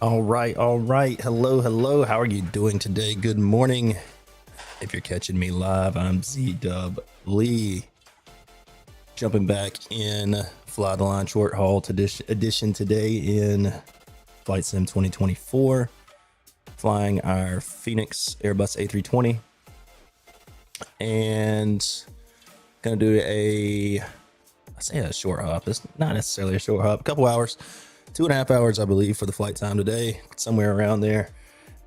All right, all right. Hello, hello. How are you doing today? Good morning. If you're catching me live, I'm Z-Dub Lee. Jumping back in Fly the Line Short Haul edition today in Flight Sim 2024. Flying our Fenix Airbus A320. And gonna do I say a short hop. It's not necessarily a short hop, a couple hours. 2.5 hours, I believe, for the flight time today, somewhere around there.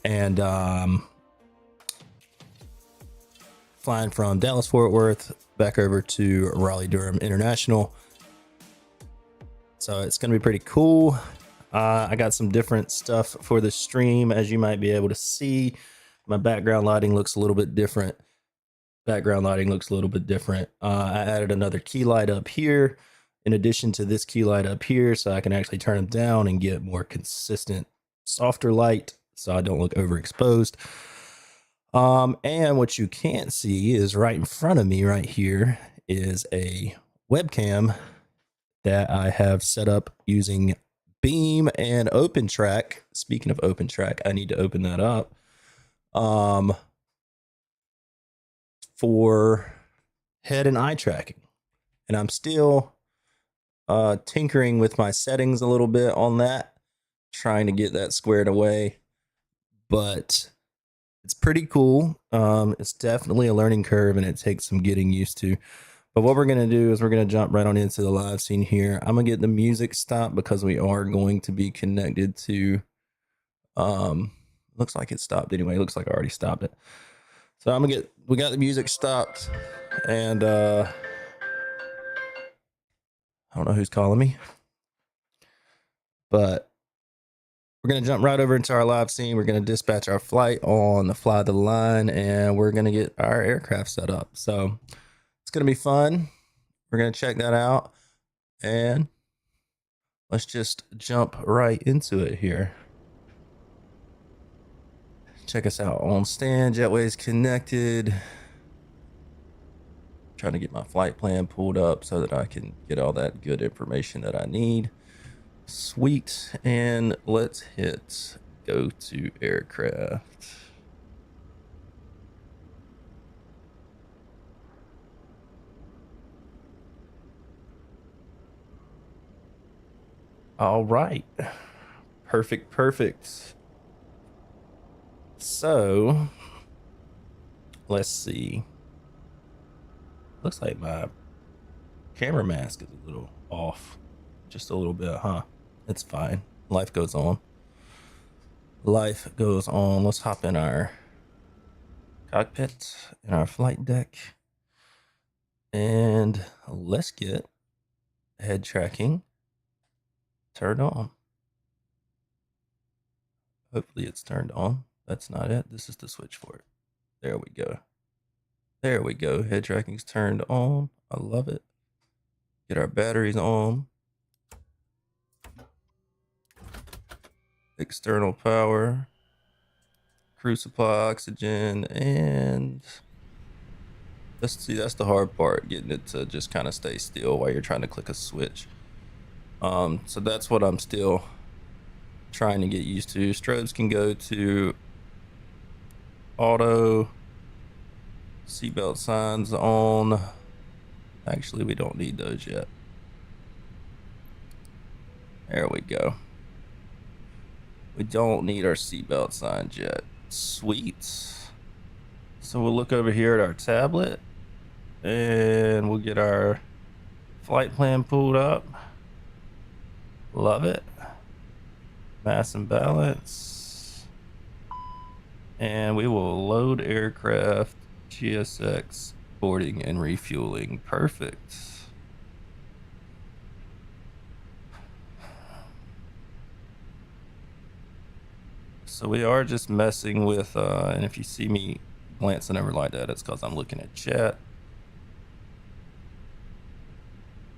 And flying from Dallas Fort Worth back over to Raleigh-Durham International. So it's going to be pretty cool. I got some different stuff for the stream, as you might be able to see. My background lighting looks a little bit different. I added another key light up here in addition to this key light up here, so I can actually turn them down and get more consistent, softer light so I don't look overexposed. And what you can't see is right in front of me right here is a webcam that I have set up using Beam and OpenTrack. Speaking of OpenTrack, I need to open that up. For head and eye tracking. And I'm still tinkering with my settings a little bit on that, trying to get that squared away, but it's pretty cool. It's definitely a learning curve and it takes some getting used to. But what we're going to do is we're going to jump right on into the live scene here. I'm going to get the music stopped because we are going to be connected to, looks like it stopped anyway. Looks like I already stopped it. So we got the music stopped, and I don't know who's calling me, but we're going to jump right over into our live scene. We're going to dispatch our flight on the Fly the Line, and we're going to get our aircraft set up. So it's going to be fun. We're going to check that out, and let's just jump right into it here. Check us out on stand. Jetway's connected. Trying to get my flight plan pulled up so that I can get all that good information that I need. Sweet. And let's hit go to aircraft. All right. Perfect. So let's see. Looks like my camera mask is a little off. Just a little bit, huh? It's fine. Life goes on. Let's hop in our cockpit, in our flight deck, and let's get head tracking turned on. Hopefully it's turned on. That's not it. This is the switch for it. There we go. Head tracking's turned on. I love it. Get our batteries on. External power. Crew supply, oxygen, and let's see, that's the hard part, getting it to just kind of stay still while you're trying to click a switch. So that's what I'm still trying to get used to. Strobes can go to auto. Seatbelt signs on. Actually, we don't need those yet. There we go. We don't need our seatbelt signs yet. Sweet. So we'll look over here at our tablet and we'll get our flight plan pulled up. Love it. Mass and balance. And we will load aircraft, GSX, boarding and refueling. Perfect. So we are just messing with, and if you see me glancing over like that, it's because I'm looking at chat.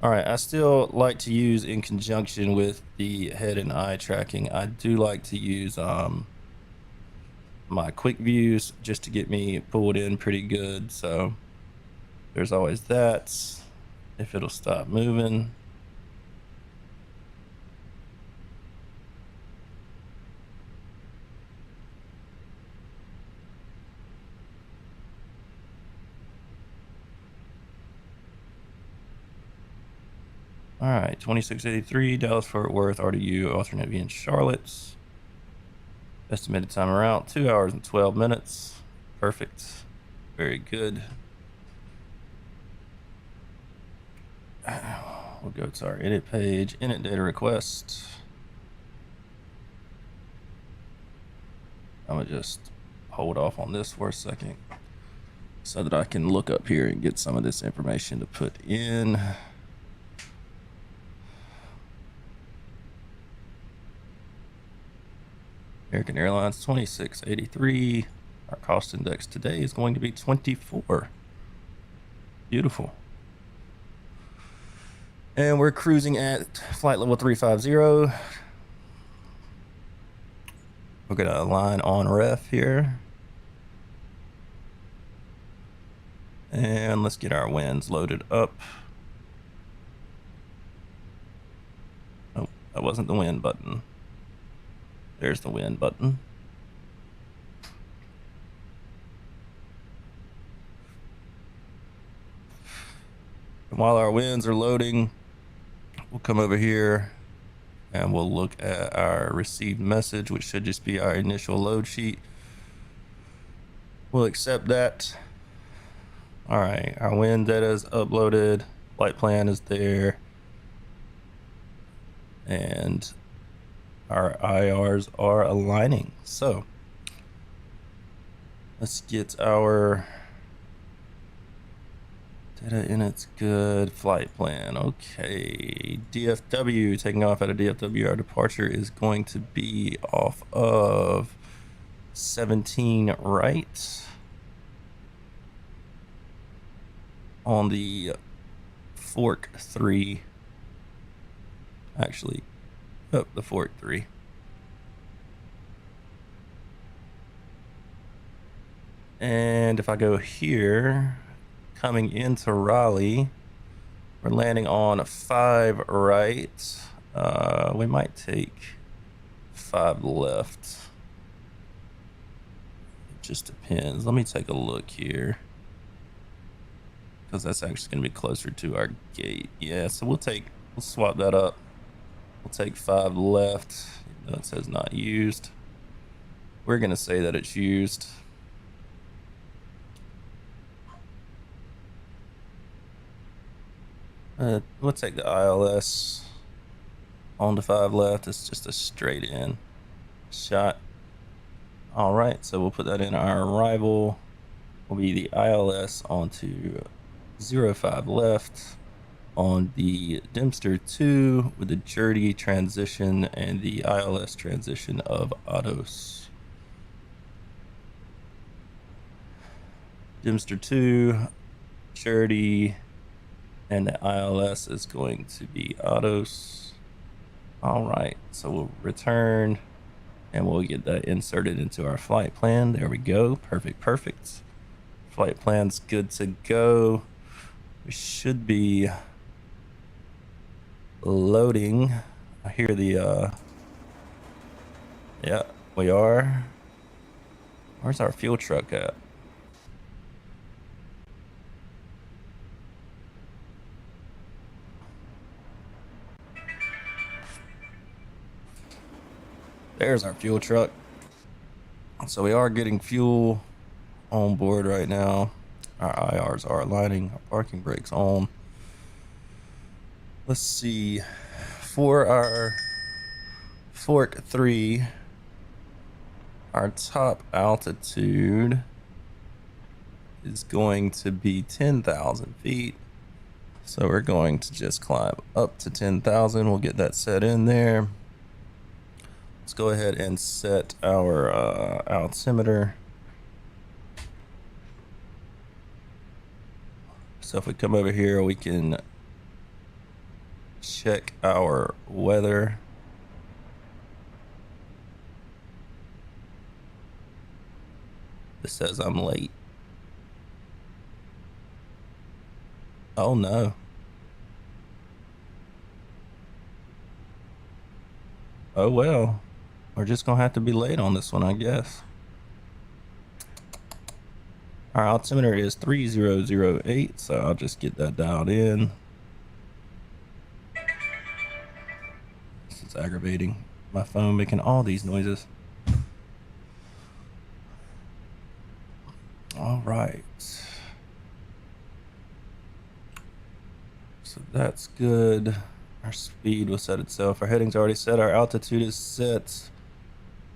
All right, I still like to use, in conjunction with the head and eye tracking, I do like to use my quick views just to get me pulled in pretty good. So there's always that. If it'll stop moving. All right, 2683, Dallas Fort Worth, RDU, alternate V in Charlotte. Estimated time around 2 hours and 12 minutes. Perfect. Very good. We'll go to our init page, init data request. I'm gonna just hold off on this for a second so that I can look up here and get some of this information to put in. American Airlines 2683. Our cost index today is going to be 24. Beautiful. And we're cruising at flight level 350. We're gonna align on ref here. And let's get our winds loaded up. Oh, that wasn't the wind button. There's the wind button. And while our winds are loading, we'll come over here and we'll look at our received message, which should just be our initial load sheet. We'll accept that. All right, our wind data is uploaded, flight plan is there, and our IRs are aligning. So let's get our data in. It's good. Flight plan. Okay. DFW, taking off out of DFW. Our departure is going to be off of 17 right on the Fork 3. Actually, the Fork 3. And if I go here, coming into Raleigh, we're landing on 5 right. We might take 5 left. It just depends. Let me take a look here, because that's actually going to be closer to our gate. Yeah, so we'll swap that up. We'll take 5 left, even though it says not used. We're going to say that it's used. We'll take the ILS on to 5 left. It's just a straight in shot. All right, so we'll put that in. Our arrival will be the ILS onto 05 left on the Dempster 2 with the Journey transition and the ILS transition of Autos. Dempster 2, Journey, and the ILS is going to be Autos. All right, so we'll return and we'll get that inserted into our flight plan. There we go. Perfect, perfect. Flight plan's good to go. We should be loading. I hear the yeah, we are. Where's our fuel truck at? There's our fuel truck. So we are getting fuel on board right now. Our IRs are aligning. Our parking brakes on. Let's see. For our Fork 3, our top altitude is going to be 10,000 feet. So we're going to just climb up to 10,000. We'll get that set in there. Let's go ahead and set our altimeter. So if we come over here, we can check our weather. It says I'm late. Oh no. Oh well. We're just gonna have to be late on this one, I guess. Our altimeter is 3008, so I'll just get that dialed in. This is aggravating. My phone making all these noises. All right. So that's good. Our speed will set itself. Our heading's already set. Our altitude is set.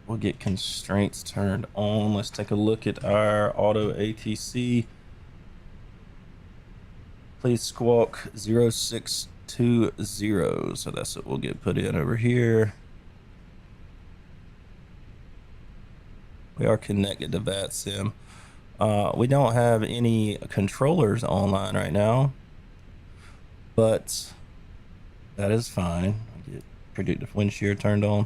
We'll get constraints turned on. Let's take a look at our auto ATC. Please squawk 0620. So that's what we'll get put in over here. We are connected to VATSIM. We don't have any controllers online right now, but that is fine. We'll get predictive wind shear turned on.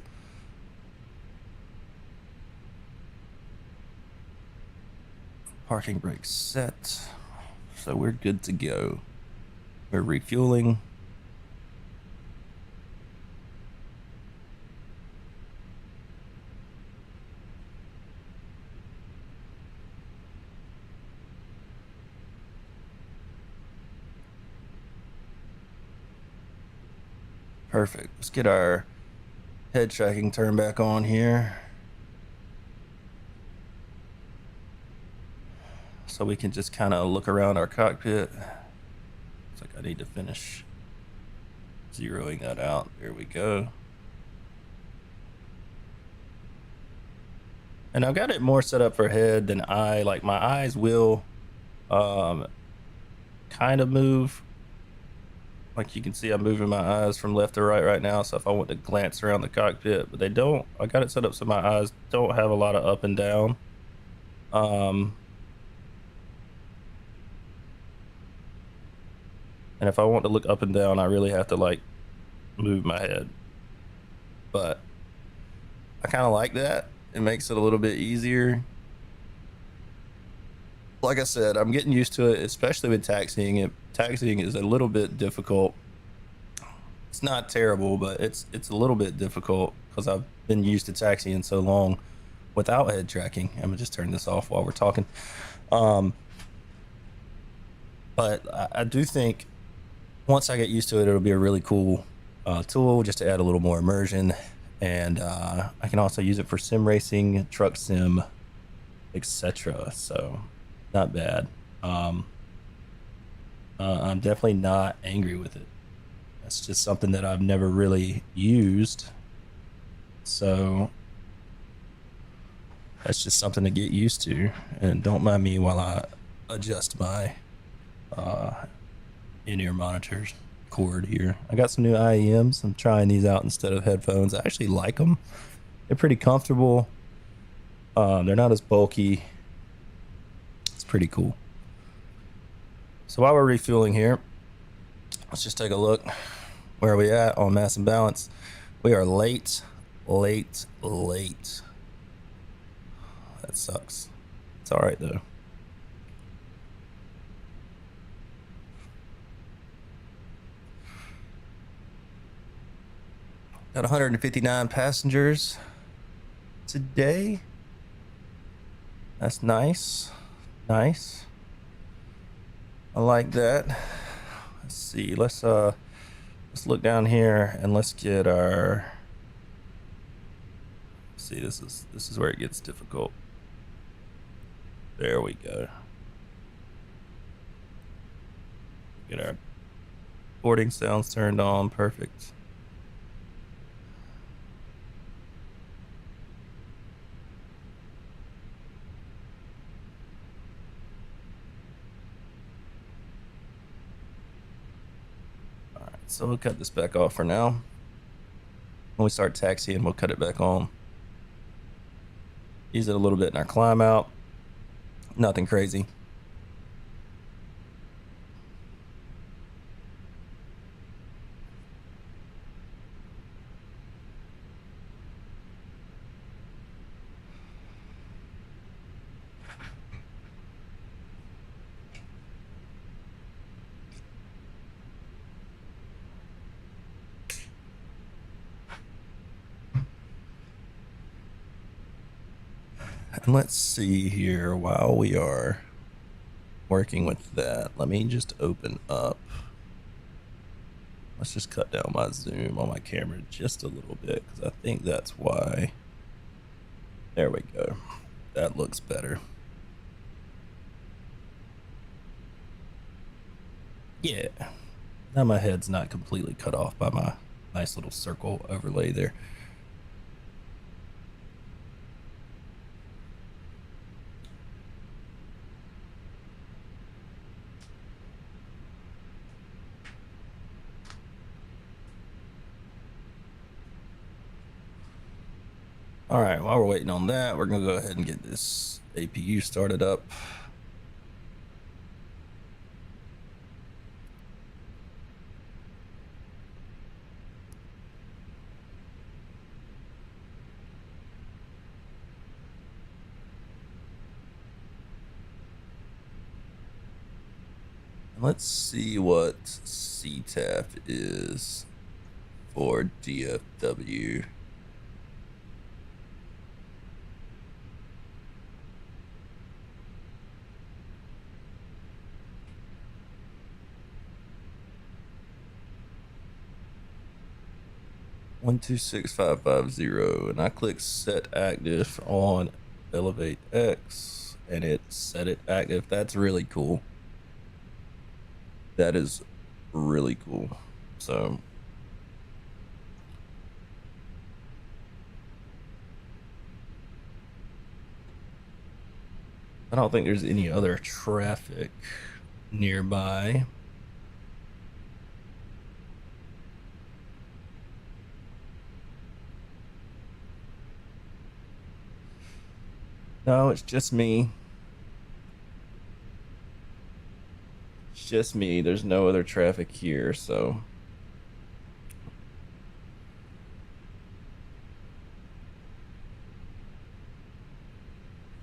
Parking brake set. So we're good to go. We're refueling. Perfect. Let's get our head tracking turned back on here, so we can just kind of look around our cockpit. It's like I need to finish zeroing that out. There we go. And I've got it more set up for head than eye. Like my eyes will kind of move. Like you can see, I'm moving my eyes from left to right now. So if I want to glance around the cockpit, but they don't, I got it set up so my eyes don't have a lot of up and down. And if I want to look up and down, I really have to like move my head. But I kind of like that. It makes it a little bit easier. Like I said, I'm getting used to it, especially with taxiing. Taxiing is a little bit difficult. It's not terrible, but it's a little bit difficult because I've been used to taxiing so long without head tracking. I'm gonna just turn this off while we're talking. But I do think once I get used to it, it'll be a really cool tool just to add a little more immersion. And I can also use it for sim racing, truck sim, etc. So not bad. I'm definitely not angry with it. That's just something that I've never really used. So that's just something to get used to. And don't mind me while I adjust my in-ear monitors cord here. I got some new IEMs. I'm trying these out instead of headphones. I actually like them. They're pretty comfortable. They're not as bulky. It's pretty cool. So while we're refueling here, let's just take a look. Where are we at on mass and balance? We are late. That sucks. It's all right though. Got 159 passengers today. That's nice. Nice. I like that. Let's see. Let's look down here and let's get our. See, this is where it gets difficult. There we go. Get our boarding sounds turned on. Perfect. So we'll cut this back off for now. When we start taxiing, we'll cut it back on. Use it a little bit in our climb out. Nothing crazy. And let's see here, while we are working with that, let me just open up Let's just cut down my zoom on my camera just a little bit, because I think that's why. There we go. That looks better. Yeah. Now my head's not completely cut off by my nice little circle overlay there. All right, while we're waiting on that, we're gonna go ahead and get this APU started up. Let's see what CTAF is for DFW. $126,550, and I click set active on Elevate X, and it set it active. That's really cool. That is really cool. So I don't think there's any other traffic nearby. No, it's just me. It's just me. There's no other traffic here, so.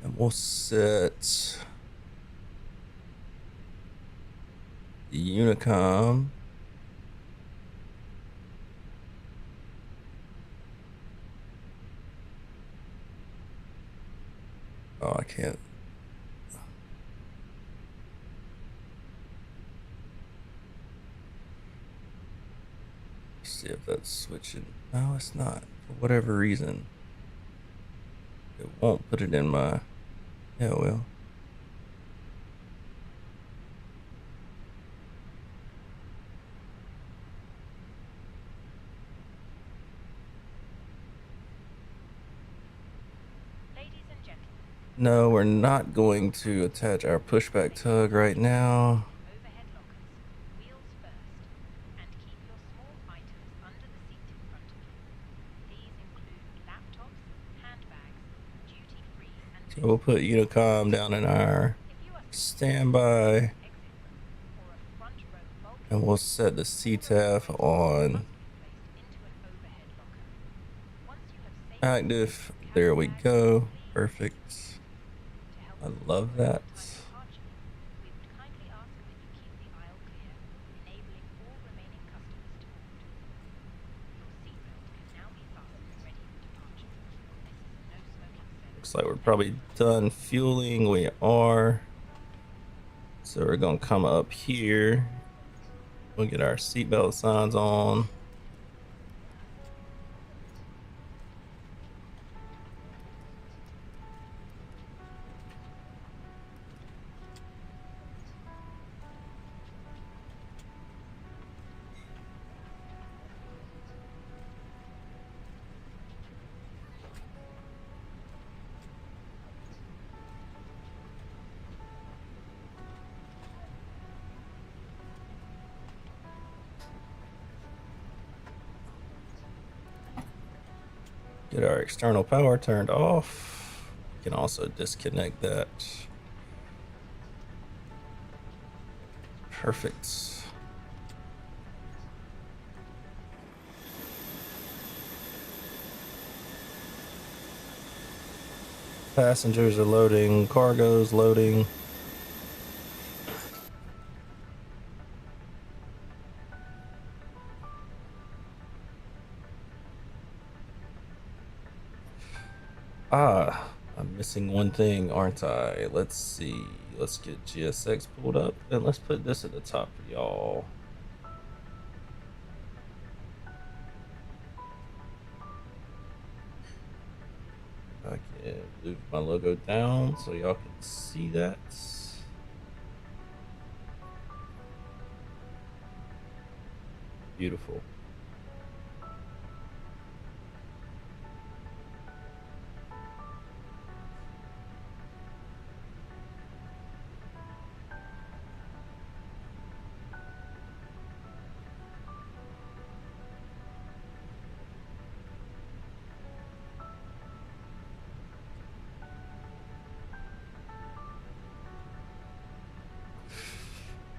And we'll set the Unicom. Oh, I can't. Let's see if that's switching. No, it's not. For whatever reason, it won't put it in my. Yeah, it will. No, we're not going to attach our pushback tug right now. Overhead lockers, wheels first, and keep your small items under the seat in front of you. These include laptops, handbags, duty-free, and So we'll put Unicom down in our standby, and we'll set the CTAF on active. There we go. Perfect. I love that. We would kindly ask that you keep the aisle clear, enabling all remaining customers to board. Your seatbelt can now be fastened and ready for departure. This is a no smoking zone. Looks like we're probably done fueling. We are. So we're gonna come up here. We'll get our seatbelt signs on. Get our external power turned off. You can also disconnect that. Perfect. Passengers are loading, cargo's loading. I'm missing one thing, aren't I? Let's see. Let's get GSX pulled up, and let's put this at the top for y'all. I can move my logo down so y'all can see that. Beautiful.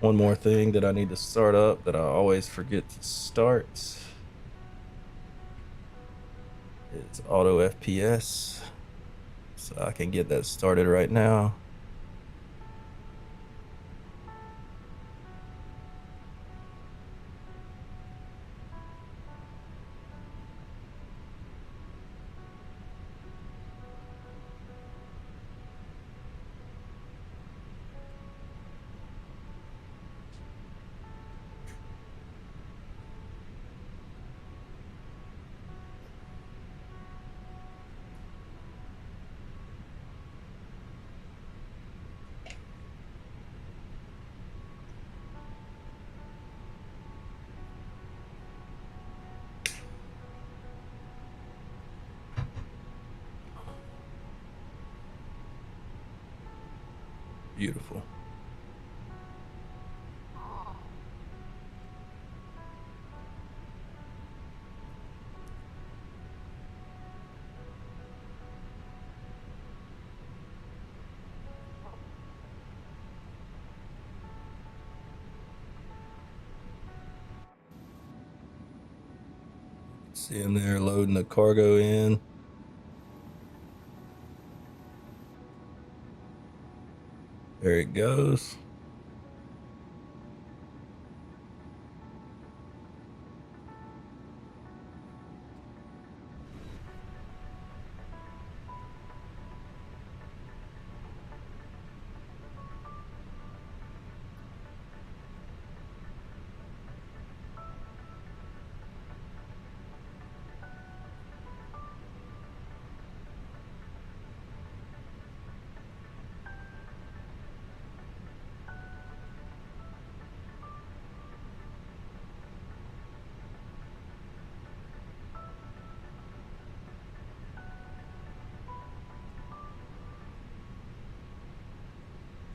One more thing that I need to start up that I always forget to start is auto FPS. So I can get that started right now. Beautiful. See him there loading the cargo in. There it goes.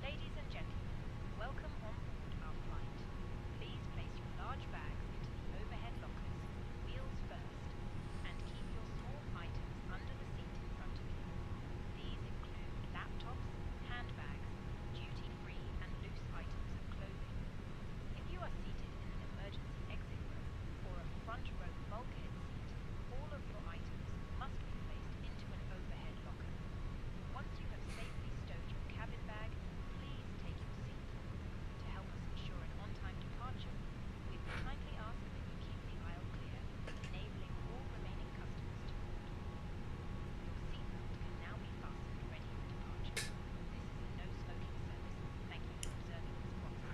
Ladies and gentlemen, welcome on board our flight. Please place your large bags into the overhead lockers, wheels first, and keep your small items under the seat in front of you. These include laptops, handbags, duty-free and loose items of clothing. If you are seated in an emergency exit row or a front row bulkhead seat, all of your items must be placed into an overhead locker. Once you have safely stowed your cabin bag, please take your seat. To help us ensure an on-time departure, we would kindly ask that you keep the aisle clear, enabling all remaining customers to board. Your seatbelt can now be fastened ready for departure. This is a no-smoking service. Thank you for observing this policy.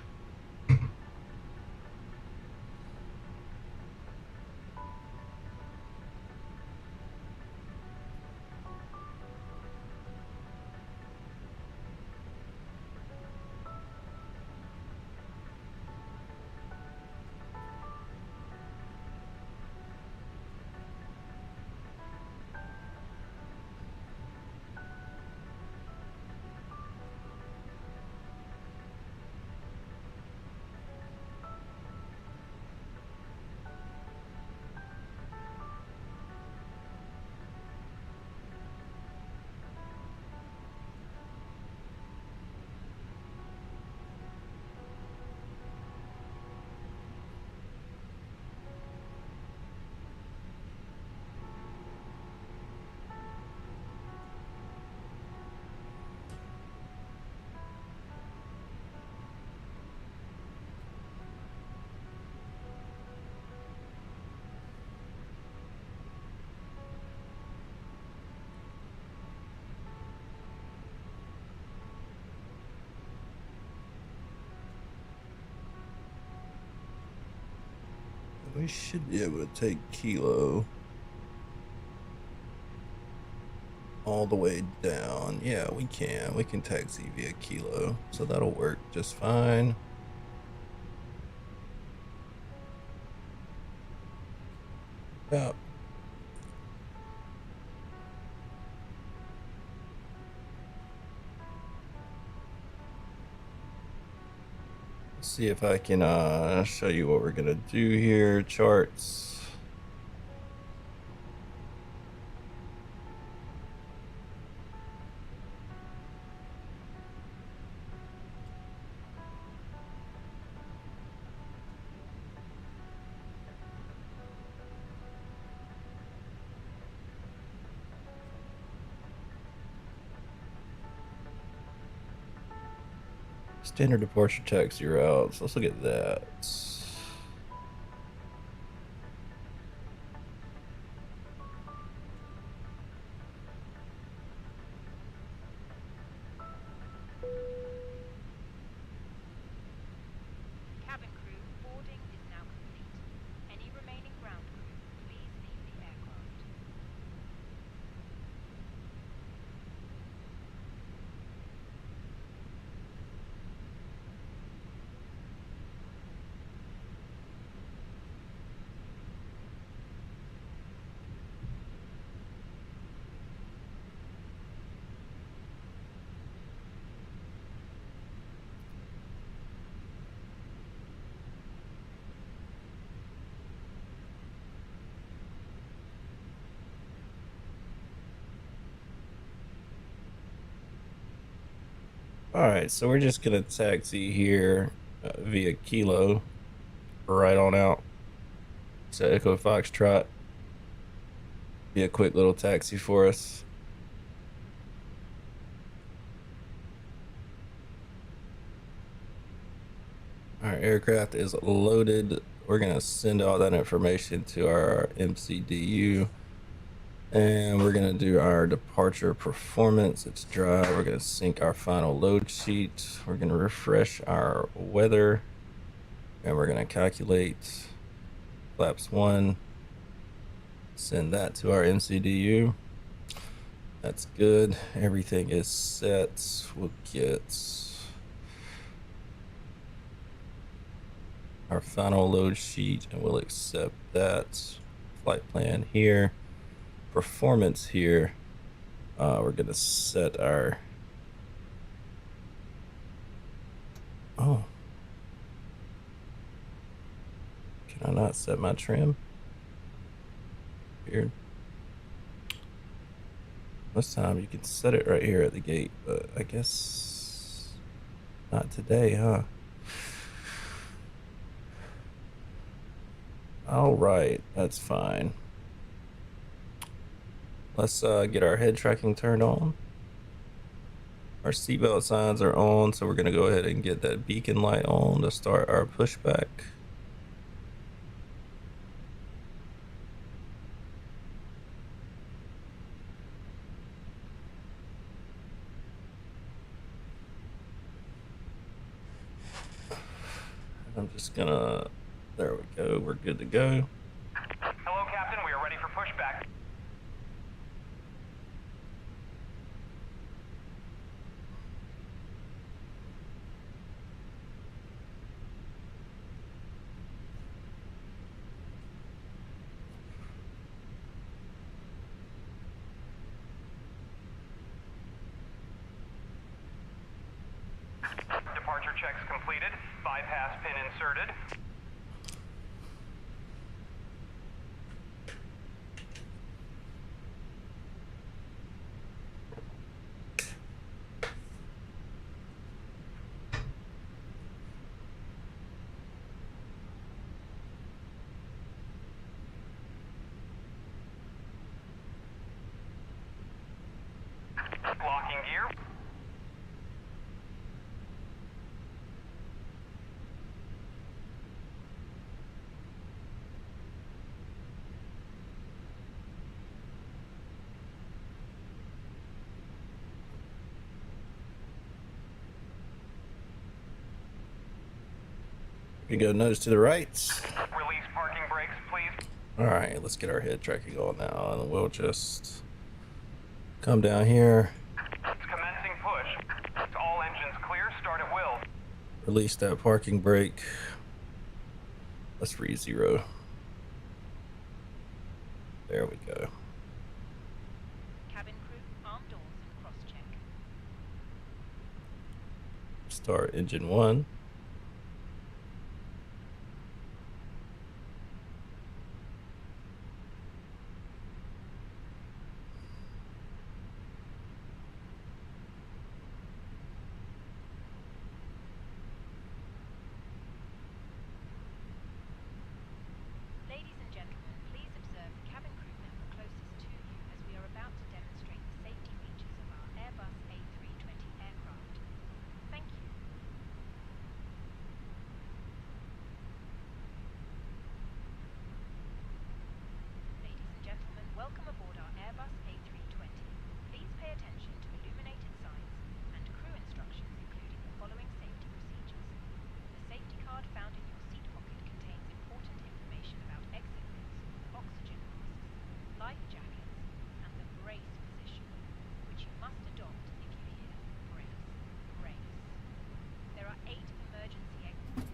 We should be able to take Kilo all the way down. Yeah, we can. We can taxi via Kilo, so that'll work just fine. Yeah. Let's see if I can show you what we're gonna do here. Charts. Standard departure taxi routes. Let's look at that. Cabin crew, boarding is now complete. Any remaining ground crew, please leave the aircraft. All right, so we're just gonna taxi here via Kilo, right on out. So Echo Foxtrot, be a quick little taxi for us. Our aircraft is loaded. We're gonna send all that information to our MCDU, and we're gonna do our departure performance. It's dry. We're gonna sync our final load sheet. We're gonna refresh our weather, and we're gonna calculate flaps 1. Send that to our MCDU. That's good. Everything is set. We'll get our final load sheet and we'll accept that. Flight plan here, performance here. We're gonna set our can I not set my trim? Weird. Most time you can set it right here at the gate, but I guess not today, huh? All right, that's fine. Let's get our head tracking turned on. Our seatbelt signs are on, so we're gonna go ahead and get that beacon light on to start our pushback. I'm just gonna, there we go, we're good to go. Hello, Captain, we are ready for pushback. Departure checks completed. Bypass pin inserted. Locking gear. We go nose to the right. Release parking brakes, please. All right, let's get our head tracking on now, and we'll just come down here, Commencing push. All engines clear. Start at will. release that parking brake. Let's re-zero. There we go. Cabin crew, arm doors and cross-check. Start engine 1. Ladies and gentlemen, please observe the cabin crew member closest to you as we are about to demonstrate the safety features of our Airbus A320 aircraft. Thank you. Ladies and gentlemen, welcome aboard our Airbus A320. Please pay attention to illuminated signs and crew instructions, including the following safety procedures. The safety card found in your seat pocket contains important information about exit routes, oxygen masks, life jackets, and the brace position, which you must adopt if you hear brace, brace. There are 8 emergency exits.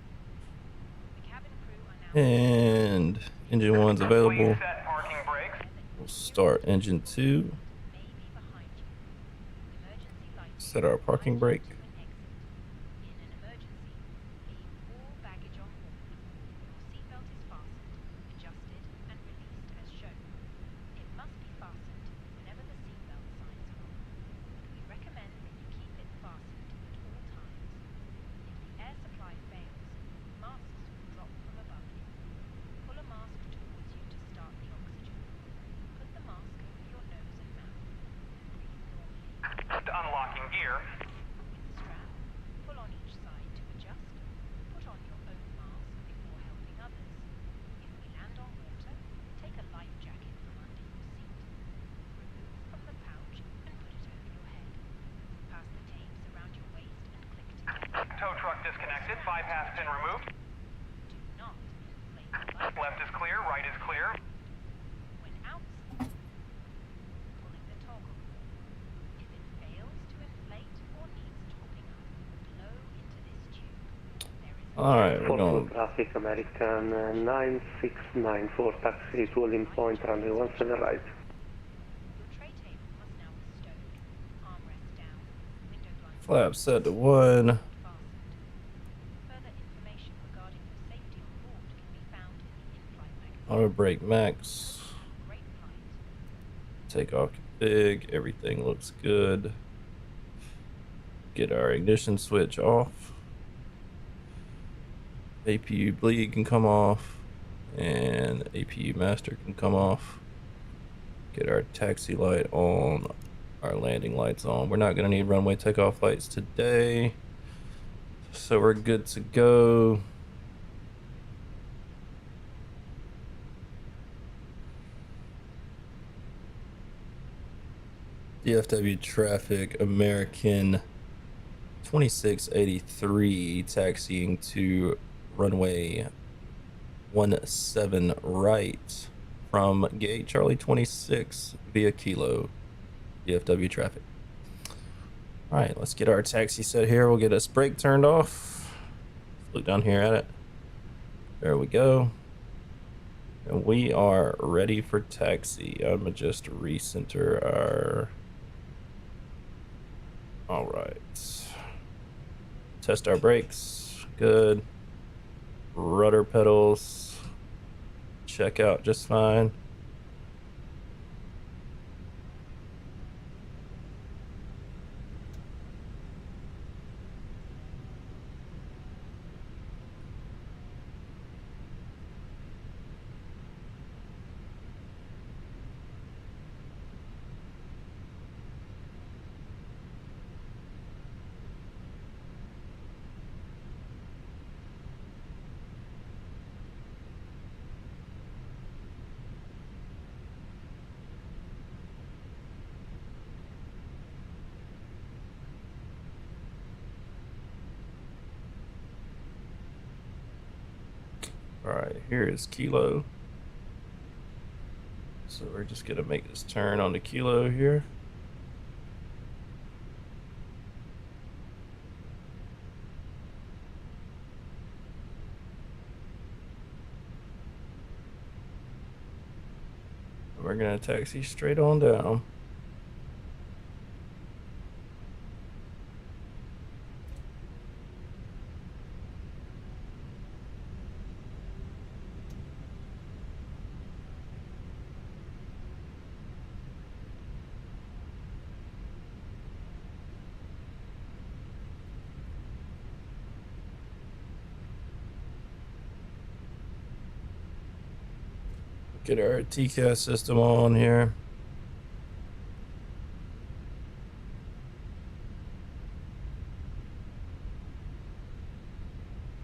The cabin crew are now And engine 1's available. Please set parking brakes. We'll start engine 2. may be behind you. Emergency lights Set our parking guide brake. you to an exit. In an emergency, leave all baggage on board. Your seatbelt is fastened, adjusted, and released as shown. It must be fastened whenever the seatbelt signs are on. We recommend that you keep it fastened at all times. If the air supply fails, masks will drop from above you. Pull a mask towards you to start the oxygen. Put the mask over your nose and mouth and breathe normally. Unlocking gear. With the strap, pull on each side to adjust. Put on your own mask before helping others. If we land on water, take a life jacket from under your seat. Remove from the pouch and put it over your head. Pass the tapes around your waist and click together. Tow truck disconnected. Bypass pin removed. Do not inflate the life. Left is clear. Right is clear. When out, pulling the toggle. If it fails to inflate or needs topping up, blow into this tube. There is Alright, we're Forward going traffic, American 9694 taxi to Link Point, runway 17 right. your tray table must now be stowed. Armrest down. Window blinds flap set to 1. fastened. Further information regarding your safety on board can be found in the in-flight magazine. Auto brake max. Great flight. Takeoff config. Everything looks good. Get our ignition switch off. APU bleed can come off. And APU master can come off. Get our taxi light on. Our landing lights on. We're not going to need runway takeoff lights today. So we're good to go. DFW traffic, American 2683 taxiing to runway 17 right from gate Charlie 26 via Kilo, DFW traffic. All right, let's get our taxi set here. We'll get us brake turned off. Look down here at it. There we go. And we are ready for taxi. I'm gonna just recenter our. All right. Test our brakes. Good. Rudder pedals. Check out just fine. All right, here is Kilo. So we're just gonna make this turn onto Kilo here. we're gonna taxi straight on down. Get our TCAS system on here.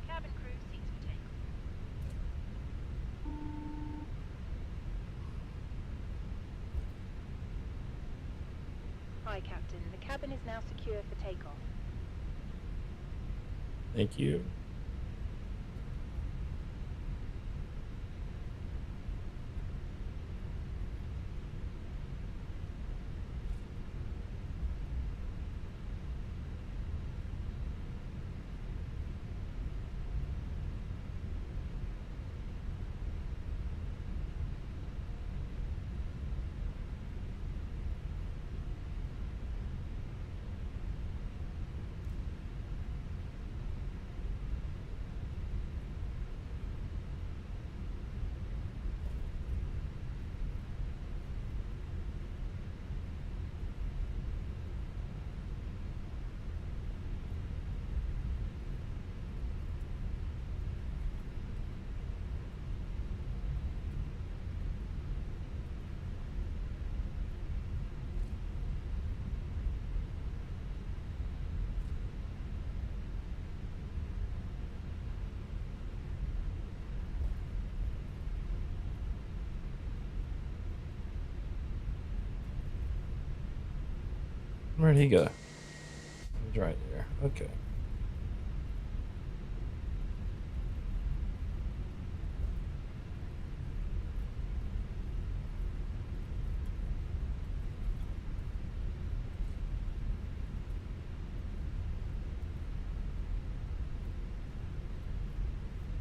Cabin crew seats for takeoff. Hi, Captain. The cabin is now secure for takeoff. Thank you. Where'd he go? He's right there. Okay.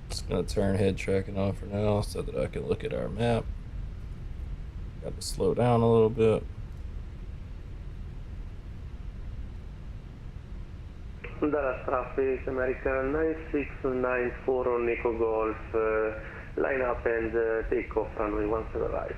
Just gonna turn head tracking on for now so that I can look at our map. Got to slow down a little bit. Dallas traffic, American 9694 on Nico Golf, line up and take off runway 17 right.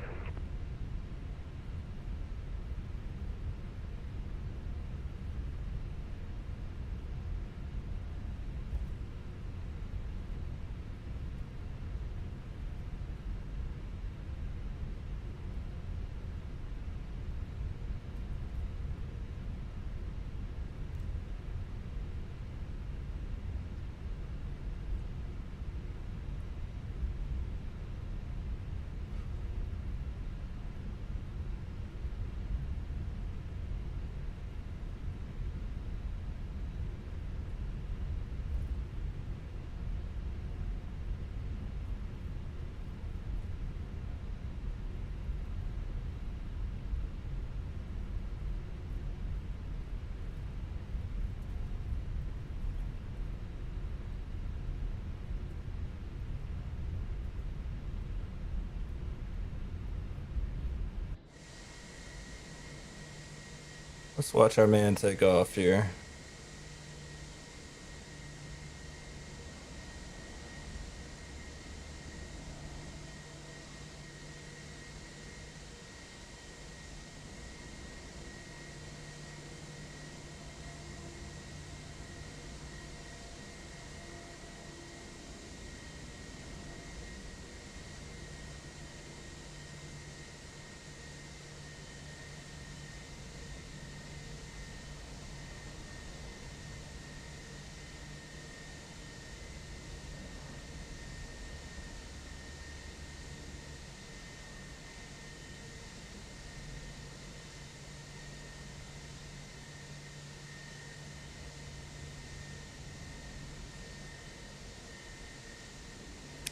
Let's watch our man take off here.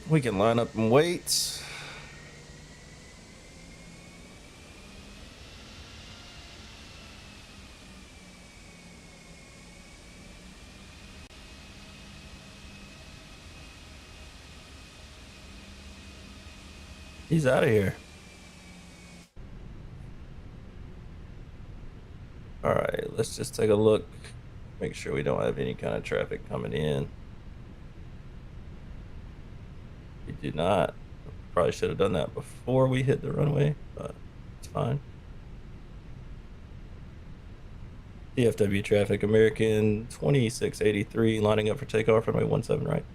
We can line up and wait. He's out of here. All right, let's just take a look, make sure we don't have any kind of traffic coming in. We do not. Probably should have done that before we hit the runway, but it's fine. DFW traffic, American 2683, lining up for takeoff, runway 17 right.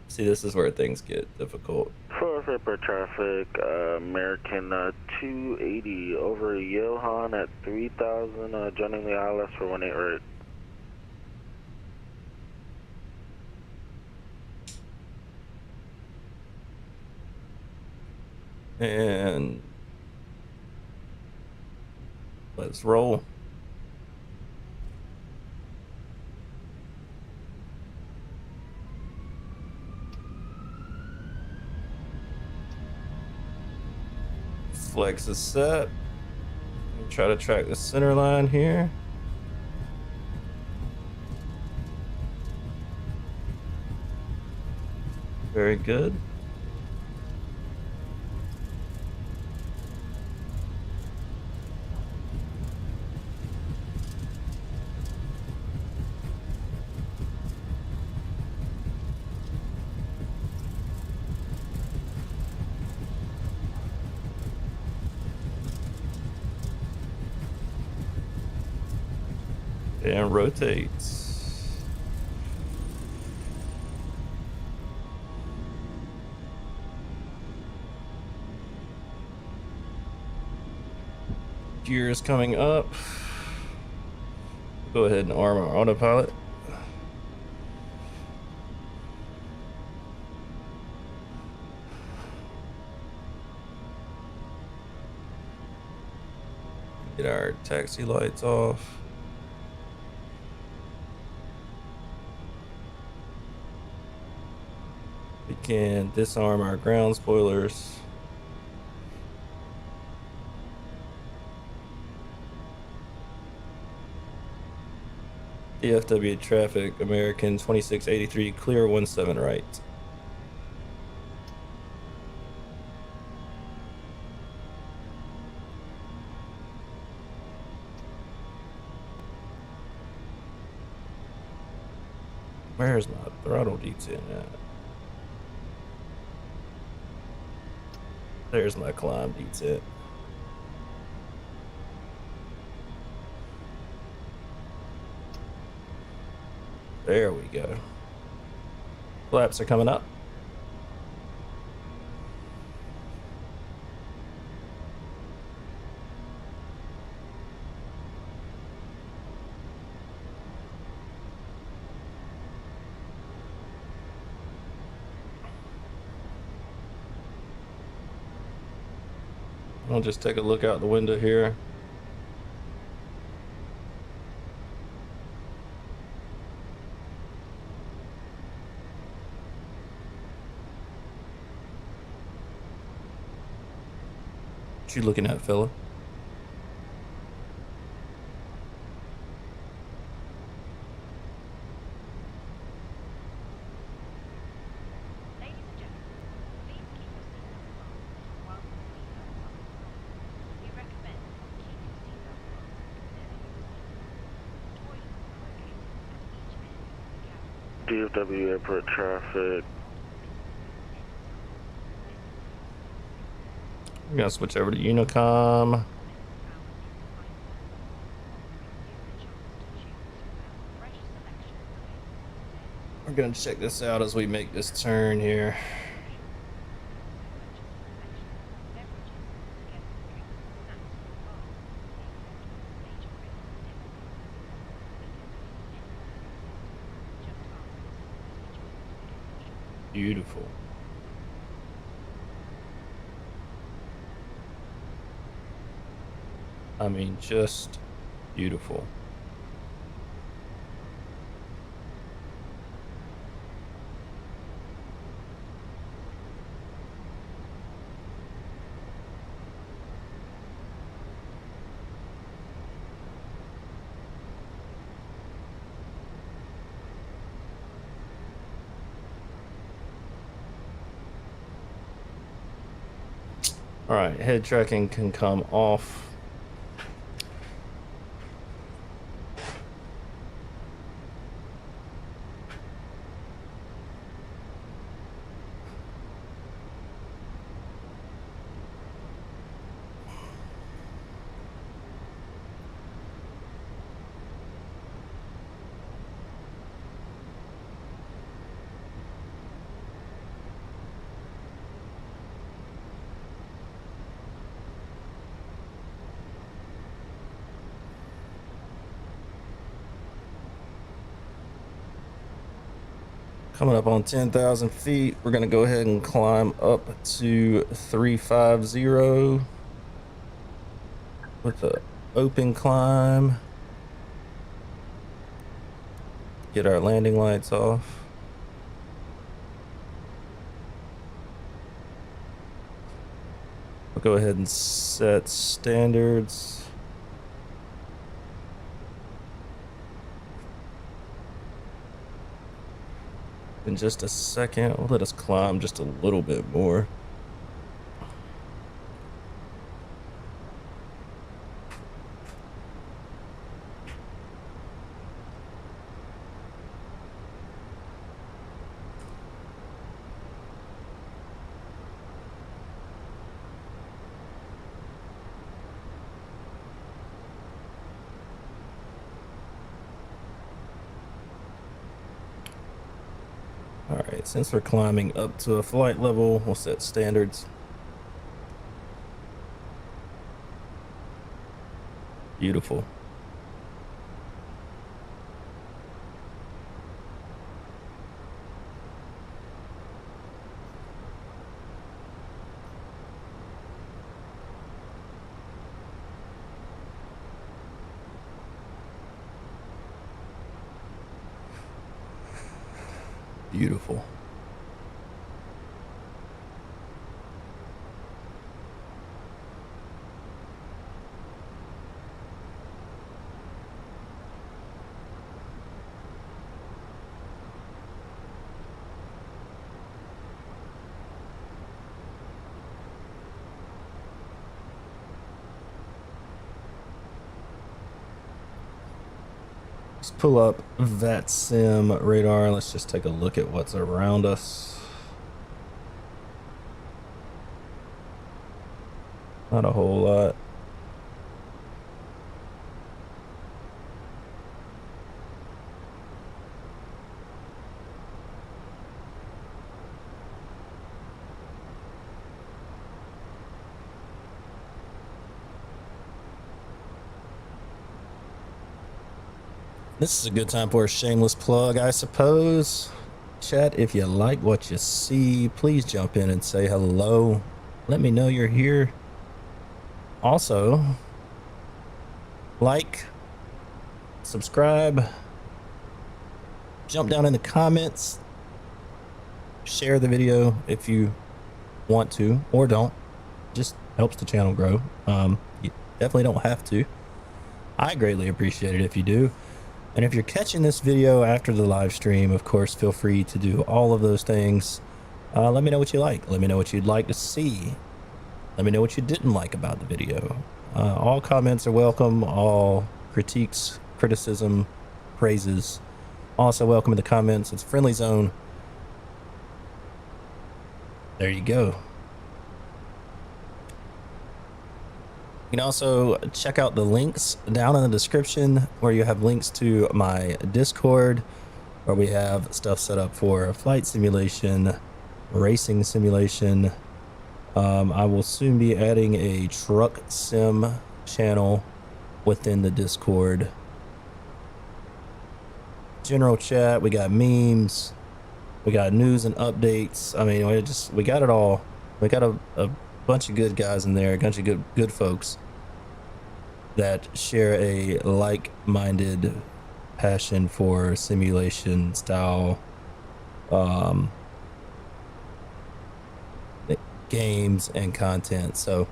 See, this is where things get difficult. For Ripper traffic, American 280 over Johan at 3000, joining the ILS for 18 right. And let's roll. Flex is set. Try to track the center line here. Very good. And rotates. Gears coming up. Go ahead and arm our autopilot. Get our taxi lights off. We can disarm our ground spoilers. DFW traffic, American 2683, clear 17 right. Where's my throttle detent at? There's my climb detent. There we go. Flaps are coming up. I'll just take a look out the window here. What you looking at, fella? Ladies and gentlemen, please keep your seatbelts fastened whilst the seatbelts are installed. We recommend keep your seatbelt fastened whenever you are seated. Toilets are located at each end of the cabin. DFW airport traffic. We're gonna switch over to Unicom. We're gonna check this out as we make this turn here. Beautiful. I mean, just beautiful. All right, head tracking can come off. Coming up on 10,000 feet, we're gonna go ahead and climb up to 350 with the open climb. Get our landing lights off. We'll go ahead and set standards. In just a second, we'll let us climb just a little bit more. All right, since we're climbing up to a flight level, we'll set standards. Beautiful. Beautiful. Let's pull up that sim radar. Let's just take a look at what's around us. Not a whole lot. This is a good time for a shameless plug, I suppose. Chat, if you like what you see, please jump in and say hello. Let me know you're here. Also, like, subscribe, jump down in the comments, share the video if you want to or don't. Just helps the channel grow. You definitely don't have to. I greatly appreciate it if you do. And if you're catching this video after the live stream, of course, feel free to do all of those things. Let me know what you like. Let me know what you'd like to see. Let me know what you didn't like about the video. All comments are welcome. All critiques, criticism, praises, also welcome in the comments. It's a friendly zone. There you go. You can also check out the links down in the description where you have links to my Discord, where we have stuff set up for flight simulation, racing simulation. I will soon be adding a truck sim channel within the Discord. General chat, we got memes, we got news and updates. I mean, we got it all. We got a bunch of good guys in there, a bunch of good folks that share a like-minded passion for simulation style games and content. So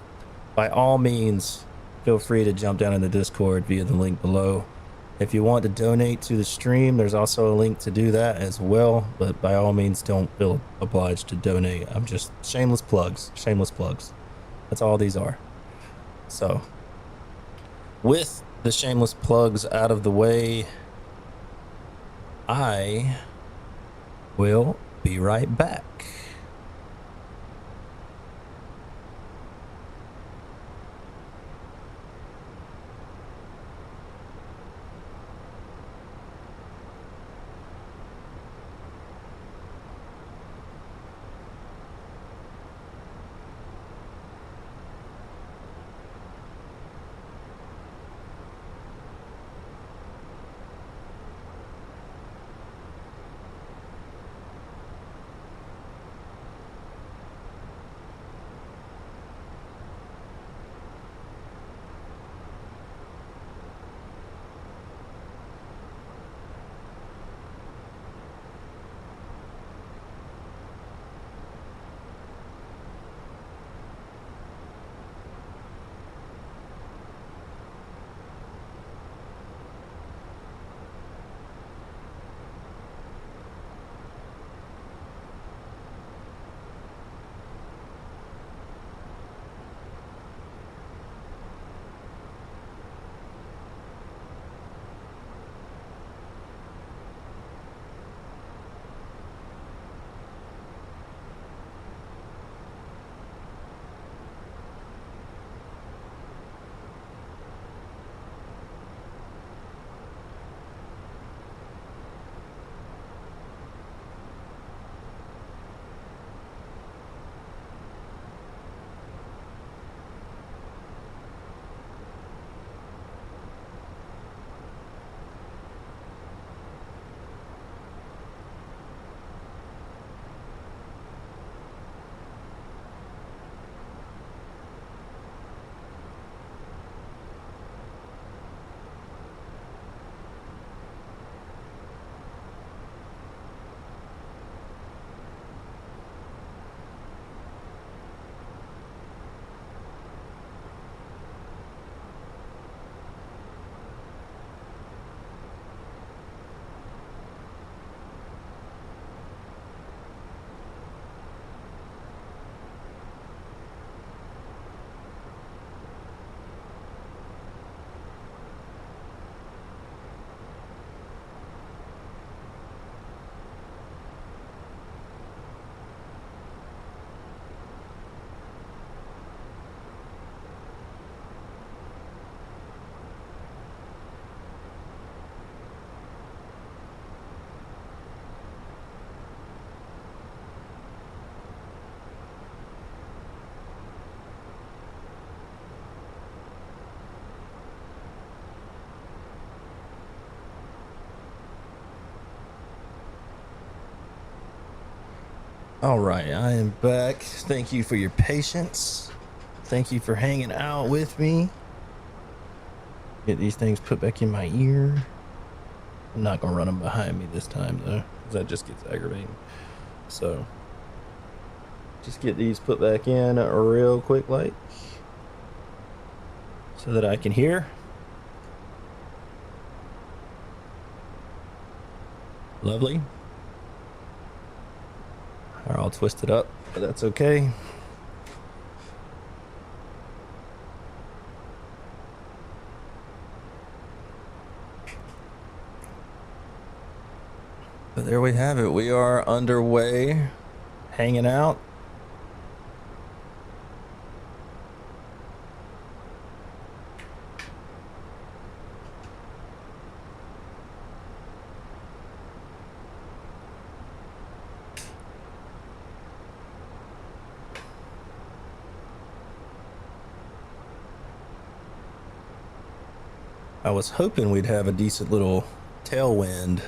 by all means, feel free to jump down in the Discord via the link below. If you want to donate to the stream, there's also a link to do that as well, but by all means don't feel obliged to donate. I'm just shameless plugs. That's all these are. So with the shameless plugs out of the way, I will be right back. All right, I am back. Thank you for your patience. Thank you for hanging out with me. Get these things put back in my ear. I'm not gonna run them behind me this time though, because that just gets aggravating. So just get these put back in real quick, like, so that I can hear. Lovely. They're all twisted up, but that's okay. But there we have it. We are underway, hanging out. I was hoping we'd have a decent little tailwind,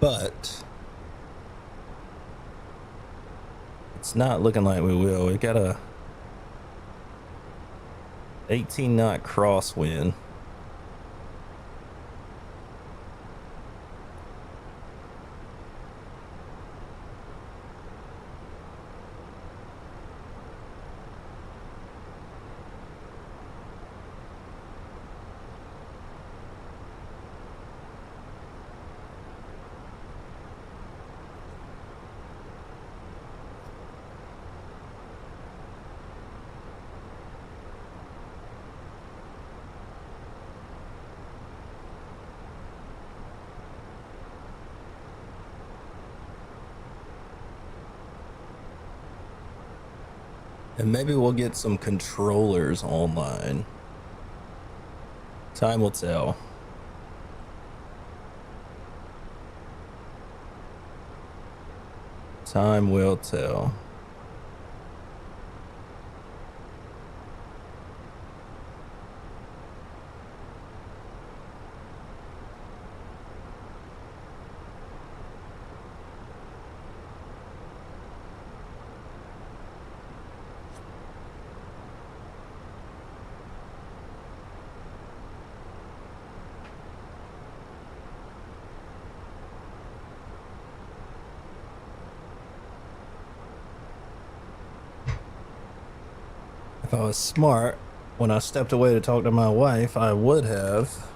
but it's not looking like we will. We got a 18 knot crosswind. And maybe we'll get some controllers online. Time will tell. Time will tell. If I was smart, when I stepped away to talk to my wife, I would have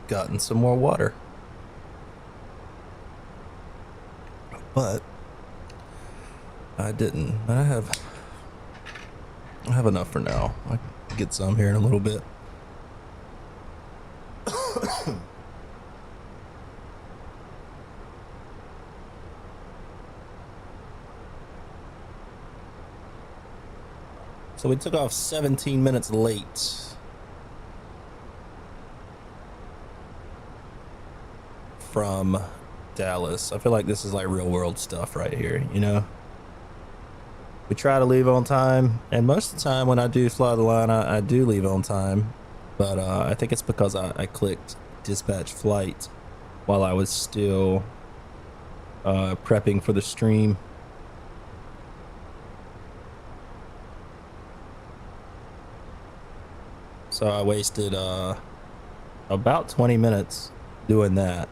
gotten some more water. But I didn't. But I have enough for now. I can get some here in a little bit. So we took off 17 minutes late. From Dallas. I feel like this is like real world stuff right here, you know? We try to leave on time, and most of the time when I do fly the line, I do leave on time. But I think it's because I clicked dispatch flight while I was still prepping for the stream. So I wasted about 20 minutes doing that.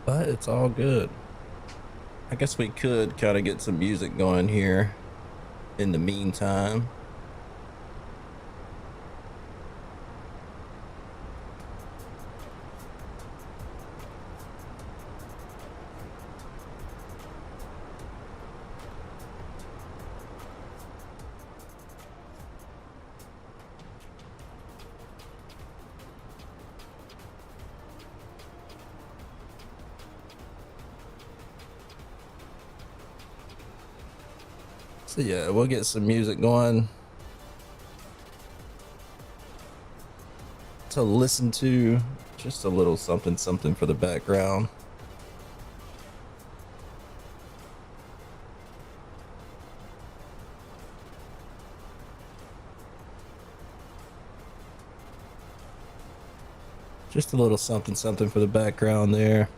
But it's all good. I guess we could kind of get some music going here in the meantime. So yeah, we'll get some music going to listen to, just a little something something for the background. Just a little something something for the background there.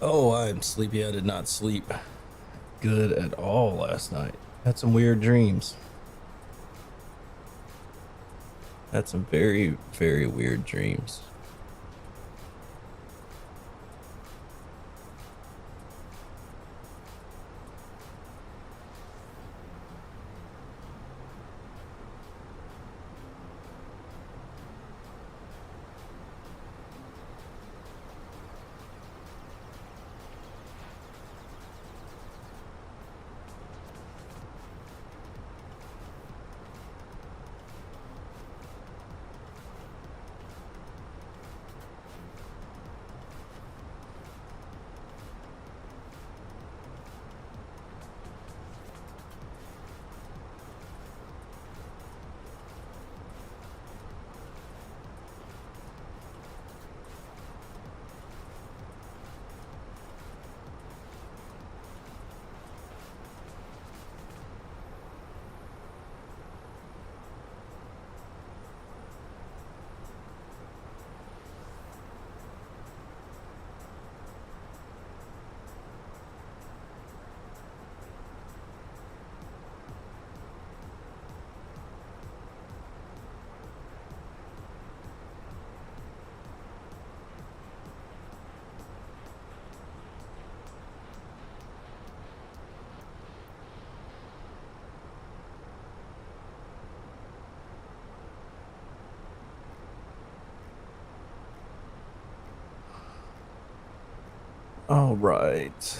Oh, I'm sleepy. I did not sleep good at all last night. Had some weird dreams. Had some very, very weird dreams. All right.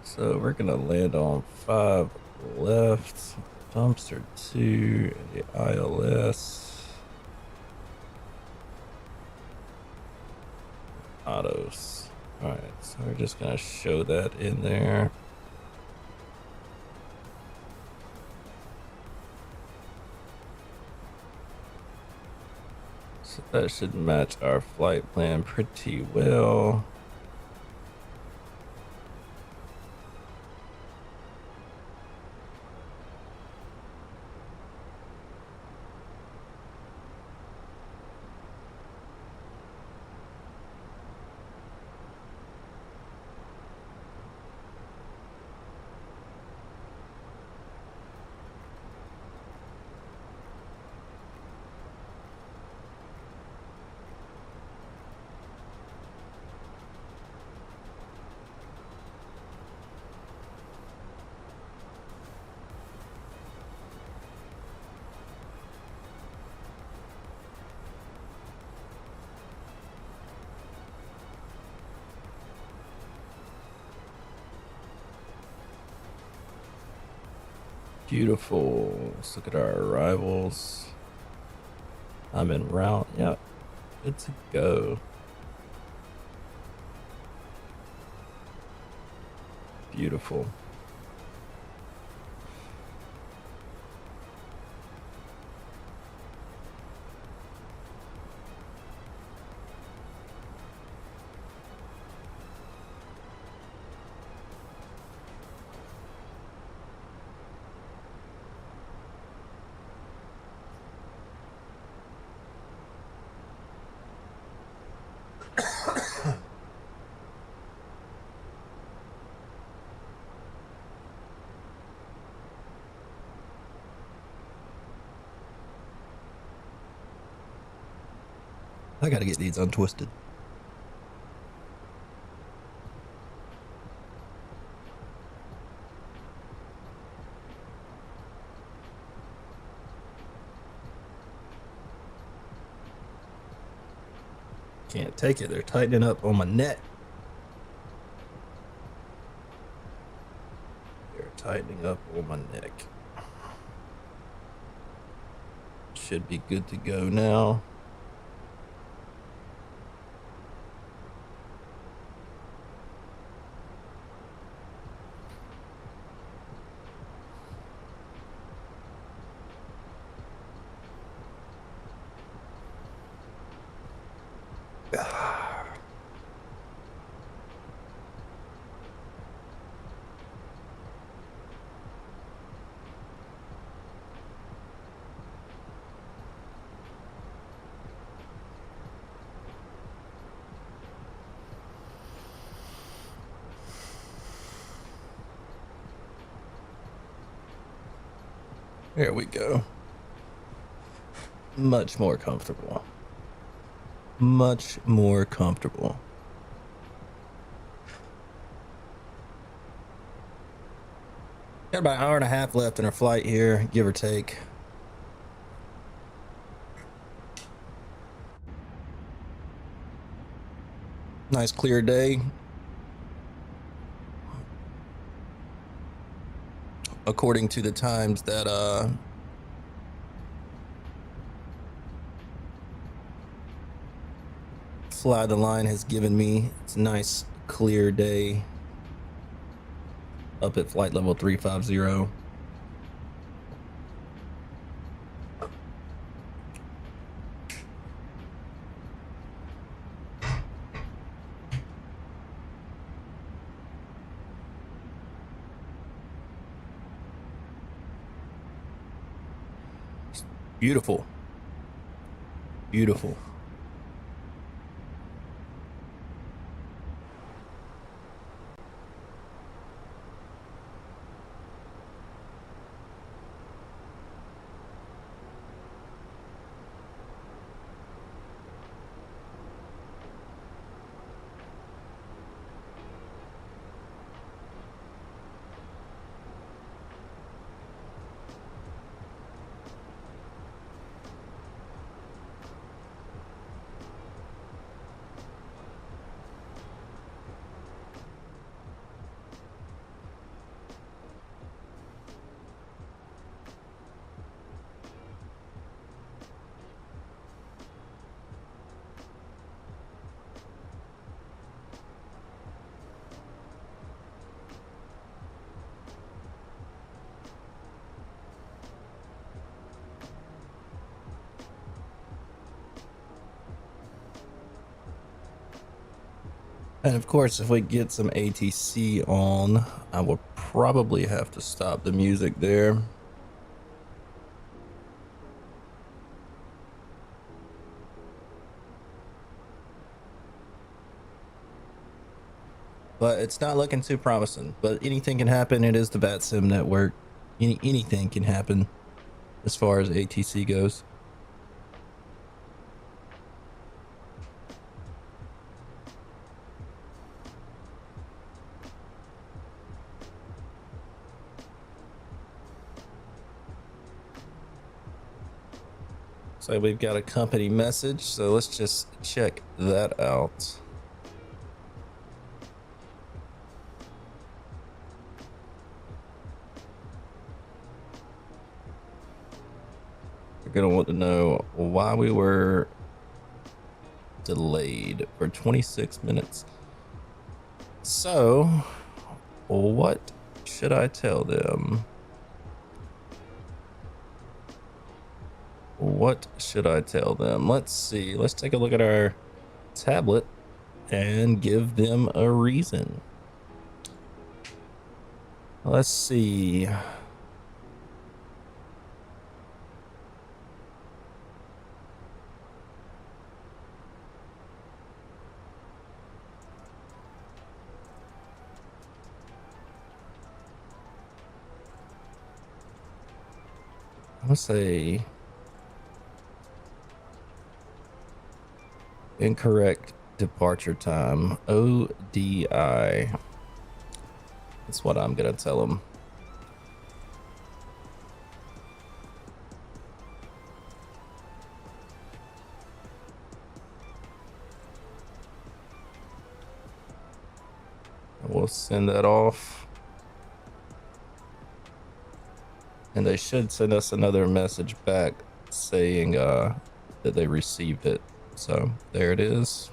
So we're gonna land on 5 left, dumpster 2, and the ILS. Autos. All right, so we're just gonna show that in there. So that should match our flight plan pretty well. Beautiful. Let's look at our arrivals. I'm en route. Yep. Good to go. Beautiful. I gotta get these untwisted. Can't take it. They're tightening up on my neck. They're tightening up on my neck. Should be good to go now. There we go. Much more comfortable. Much more comfortable. Got about an hour and a half left in our flight here, give or take. Nice clear day. According to the times that Fly the Line has given me. It's a nice clear day up at flight level 350. Beautiful. Beautiful. And of course, if we get some ATC on, I will probably have to stop the music there. But it's not looking too promising. But anything can happen. It is the BatSim network. Anything can happen as far as ATC goes. So we've got a company message, so let's just check that out. We're gonna want to know why we were delayed for 26 minutes. So, what should I tell them? What should I tell them? Let's see. Let's take a look at our tablet and give them a reason. Let's see. Let's say incorrect departure time, ODI. That's what I'm gonna tell them. We'll send that off. And they should send us another message back saying that they received it. So there it is.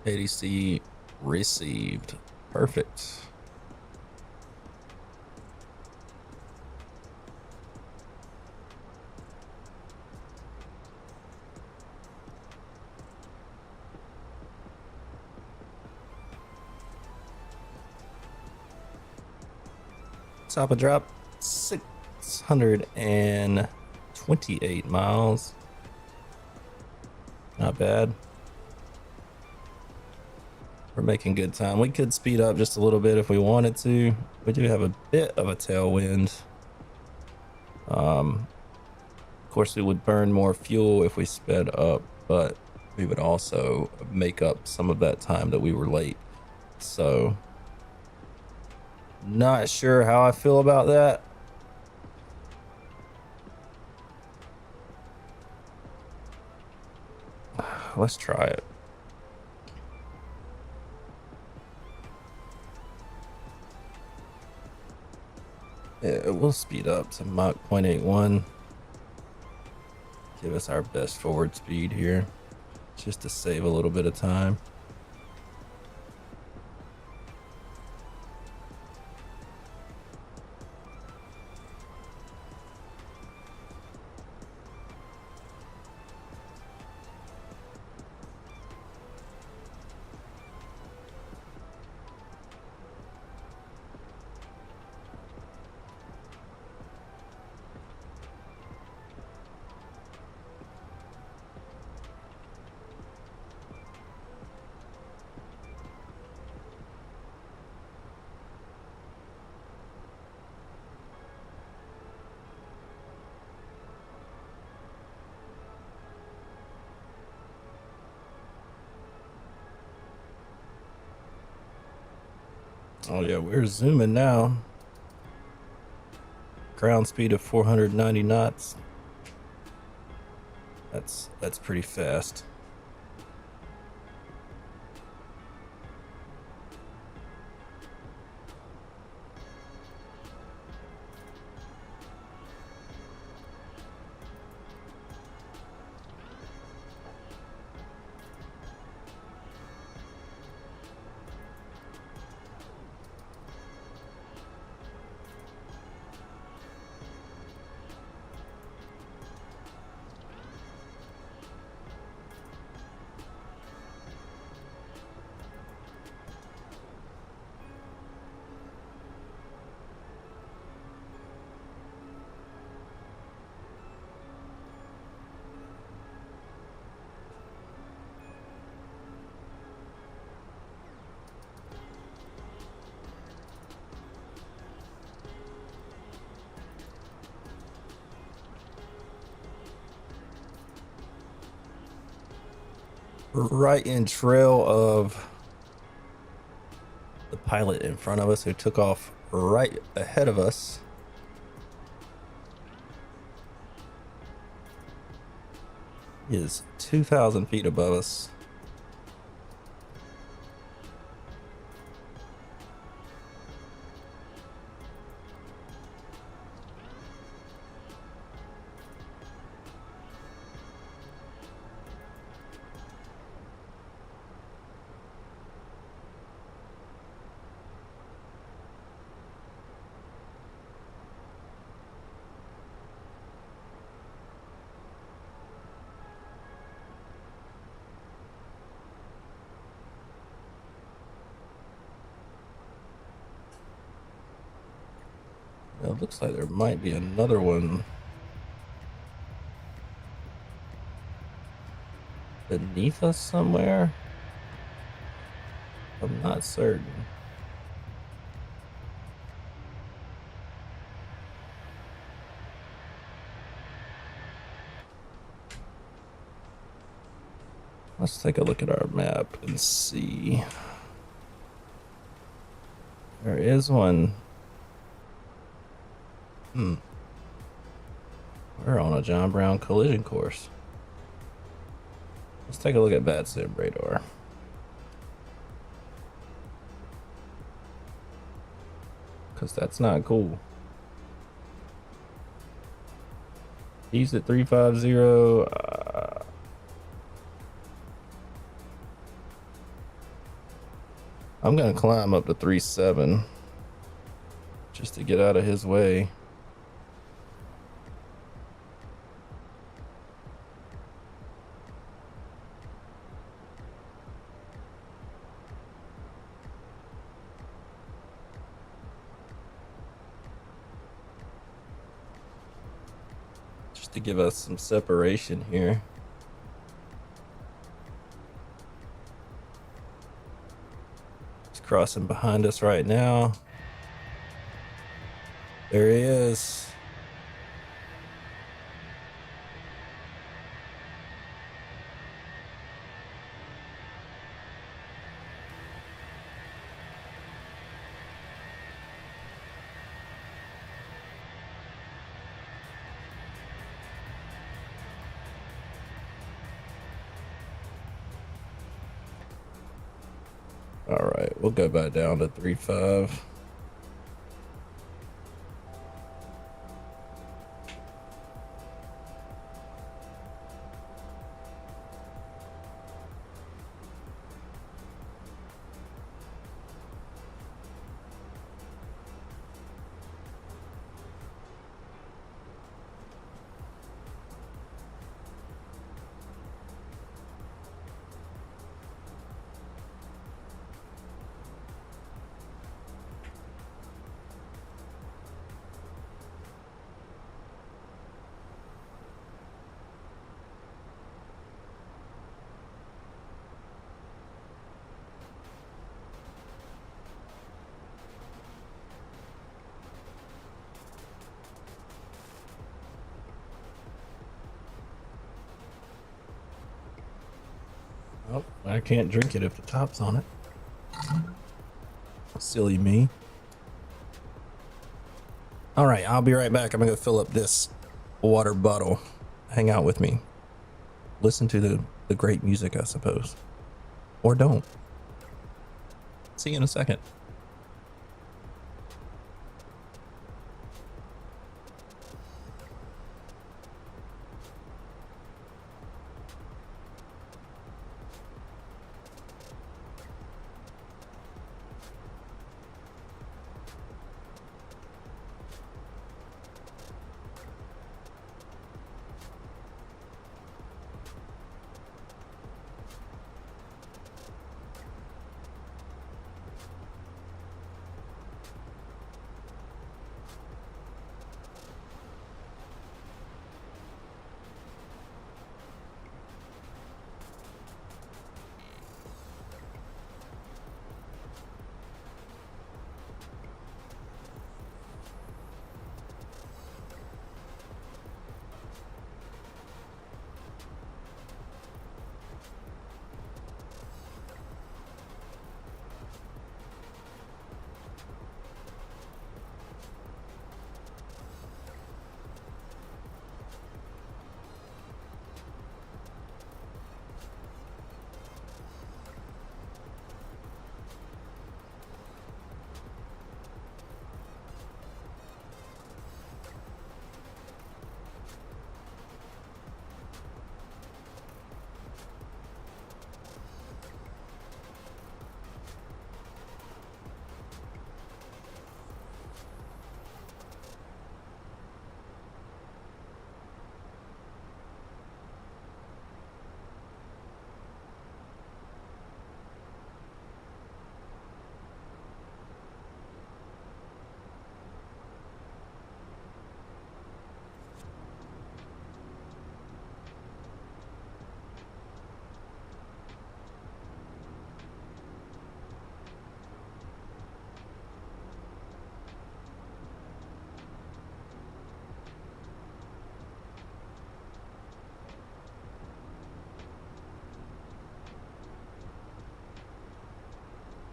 ADC received. Perfect. Top of drop 628 miles. Not bad. We're making good time. We could speed up just a little bit if we wanted to. We do have a bit of a tailwind. Of course, we would burn more fuel if we sped up, but we would also make up some of that time that we were late. So, not sure how I feel about that. Let's try it. Yeah, we'll speed up to Mach 0.81. Give us our best forward speed here, just to save a little bit of time. Oh yeah, we're zooming now. Ground speed of 490 knots. That's pretty fast. Right in trail of the pilot in front of us who took off right ahead of us. He is 2,000 feet above us. It looks like there might be another one beneath us somewhere. I'm not certain. Let's take a look at our map and see. There is one. We're on a John Brown collision course. Let's take a look at Bad Sim radar. Because that's not cool. He's at 350. I'm gonna climb up to 37 just to get out of his way. Just to give us some separation here. He's crossing behind us right now. There he is. All right, we'll go back down to 3.5. Oh, I can't drink it if the top's on it. Silly me. All right, I'll be right back. I'm gonna go fill up this water bottle. Hang out with me. Listen to the great music, I suppose. Or don't. See you in a second.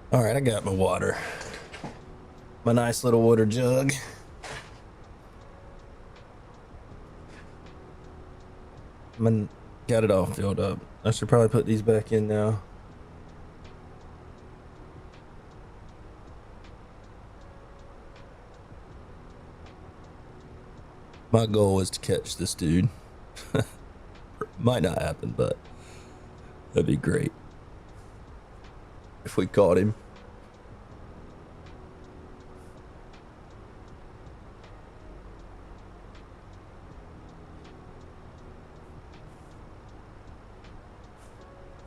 All right, I got my water. My nice little water jug. Got it all filled up. I should probably put these back in now. My goal is to catch this dude. Might not happen, but that'd be great if we caught him.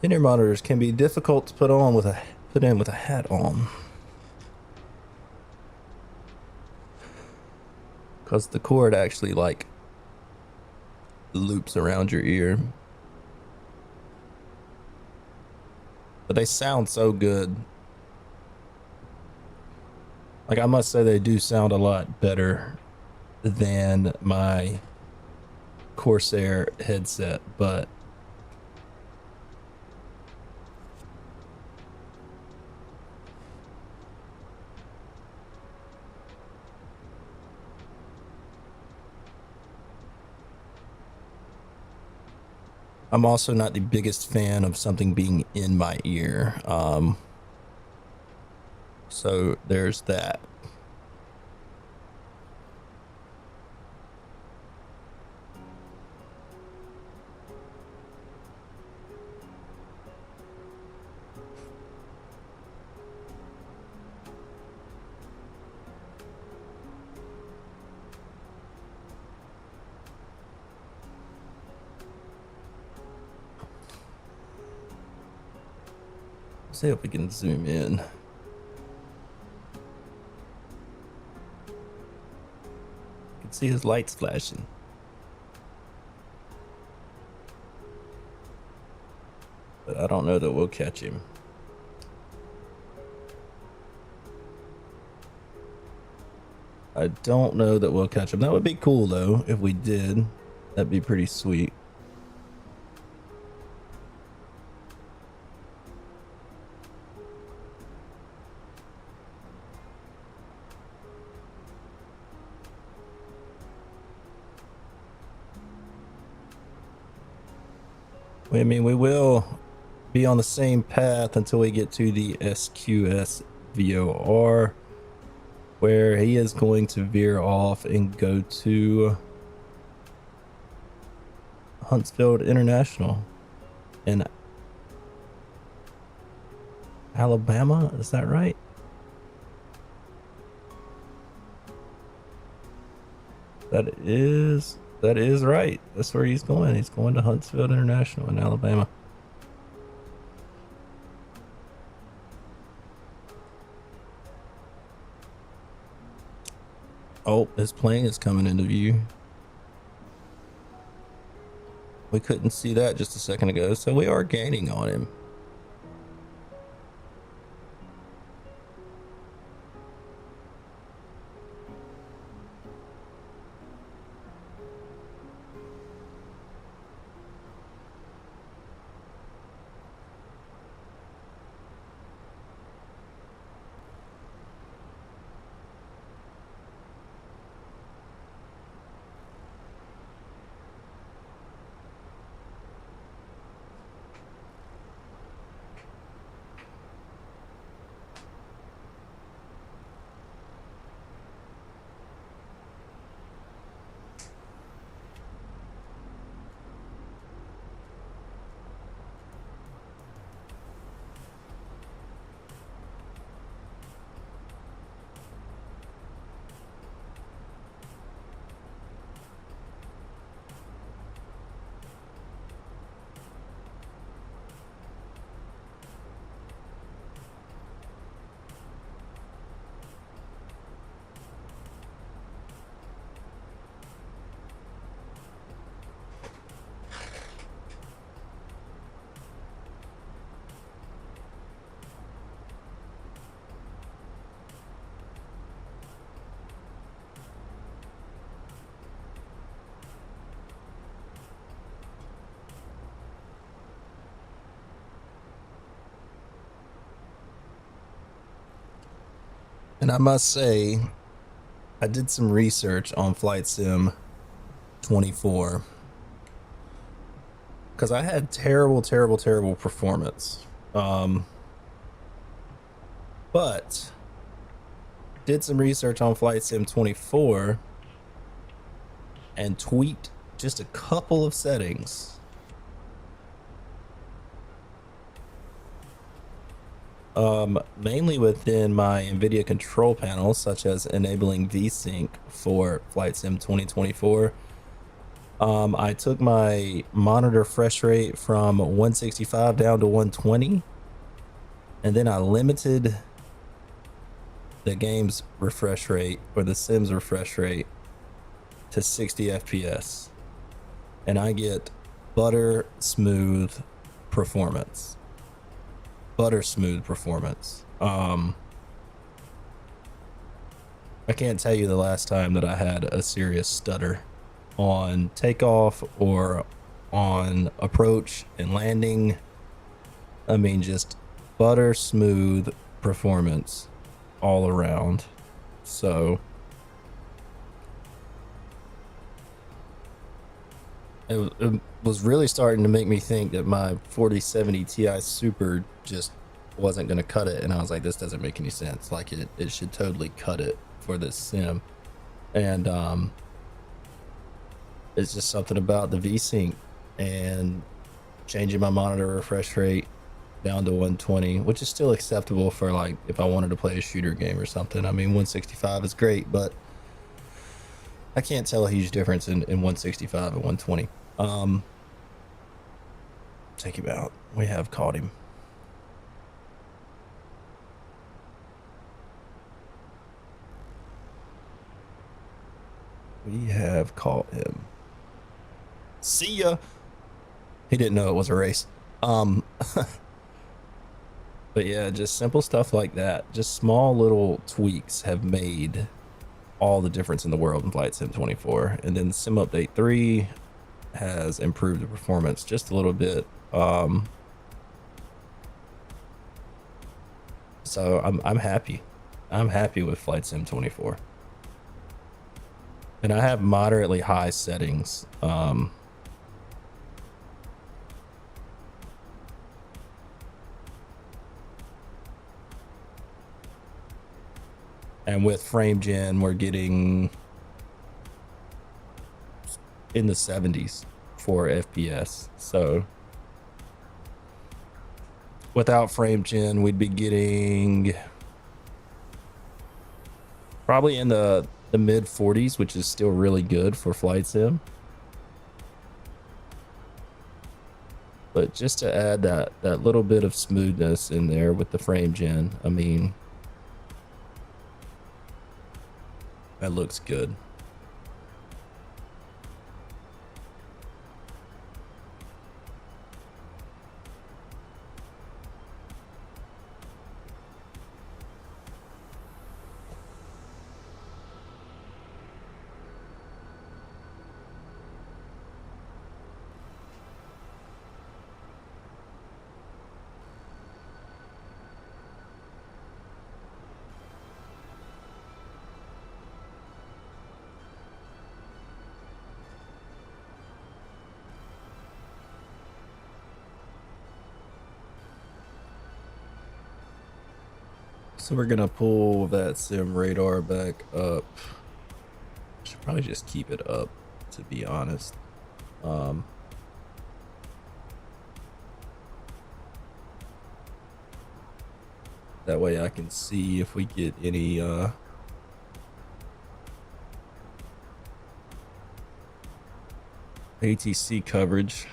In-ear monitors can be difficult to put in with a hat on, because the cord actually like loops around your ear. But they sound so good. Like, I must say they do sound a lot better than my Corsair headset, but I'm also not the biggest fan of something being in my ear. So there's that. See if we can zoom in. You can see his lights flashing. But I don't know that we'll catch him. I don't know that we'll catch him. That would be cool though if we did. That'd be pretty sweet. I mean, we will be on the same path until we get to the SQS VOR, where he is going to veer off and go to Huntsville International in Alabama. Is that right? That is right. That's where he's going. He's going to Huntsville International in Alabama. Oh, his plane is coming into view. We couldn't see that just a second ago, so we are gaining on him. And I must say, I did some research on Flight Sim 24 because I had terrible performance. But did some research on Flight Sim 24 and tweaked just a couple of settings. Mainly within my NVIDIA control panel, such as enabling VSync for Flight Sim 2024. I took my monitor refresh rate from 165 down to 120, and then I limited the game's refresh rate, or the Sim's refresh rate, to 60 FPS, and I get butter smooth performance. I can't tell you the last time that I had a serious stutter on takeoff or on approach and landing. I mean, just butter smooth performance all around. So it was really starting to make me think that my 4070 Ti Super just wasn't going to cut it, and I was like, this doesn't make any sense. Like it should totally cut it for this sim. And it's just something about the VSync and changing my monitor refresh rate down to 120, which is still acceptable for like if I wanted to play a shooter game or something. I mean, 165 is great, but I can't tell a huge difference in 165 and 120. Take him out. We have caught him. We have caught him. See ya. He didn't know it was a race. But yeah, just simple stuff like that. Just small little tweaks have made all the difference in the world in Flight Sim 24. And then Sim Update 3 has improved the performance just a little bit. So I'm happy. I'm happy with Flight Sim 24. And I have moderately high settings. And with frame gen, we're getting in the 70s for FPS. So without frame gen, we'd be getting probably in the mid 40s, which is still really good for Flight Sim. But just to add that little bit of smoothness in there with the frame gen, I mean, that looks good. So we're gonna pull that sim radar back up. Should probably just keep it up, to be honest. That way I can see if we get any ATC coverage.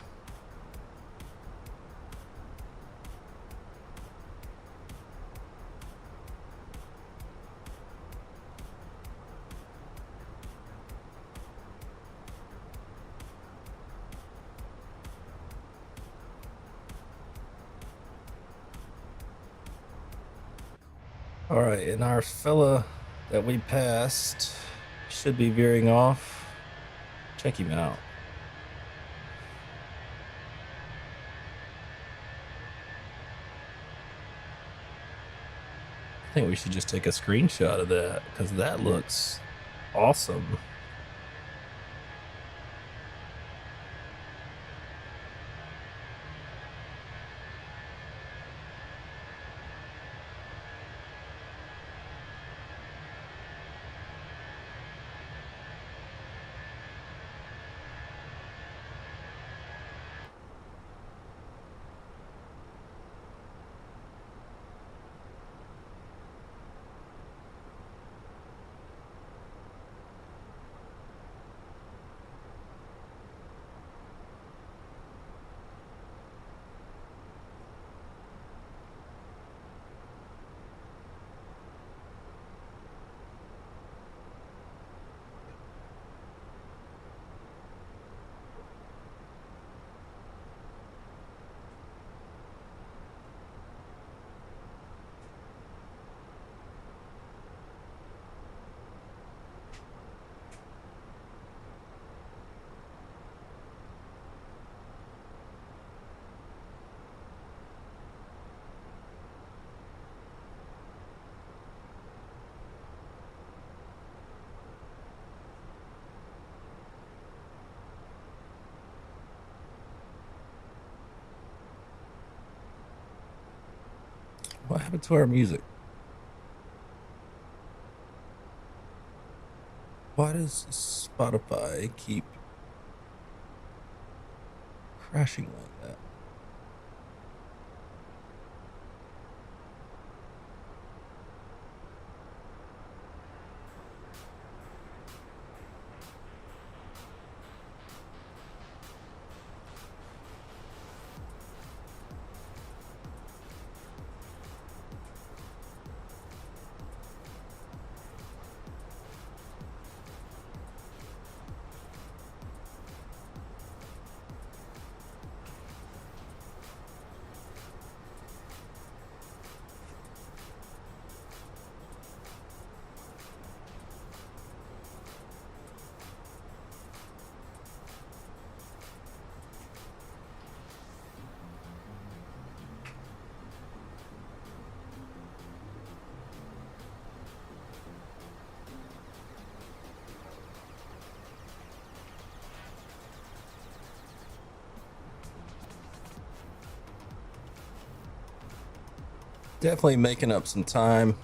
All right, and our fella that we passed should be veering off. Check him out. I think we should just take a screenshot of that because that looks awesome. What happened to our music? Why does Spotify keep crashing like that? Definitely making up some time.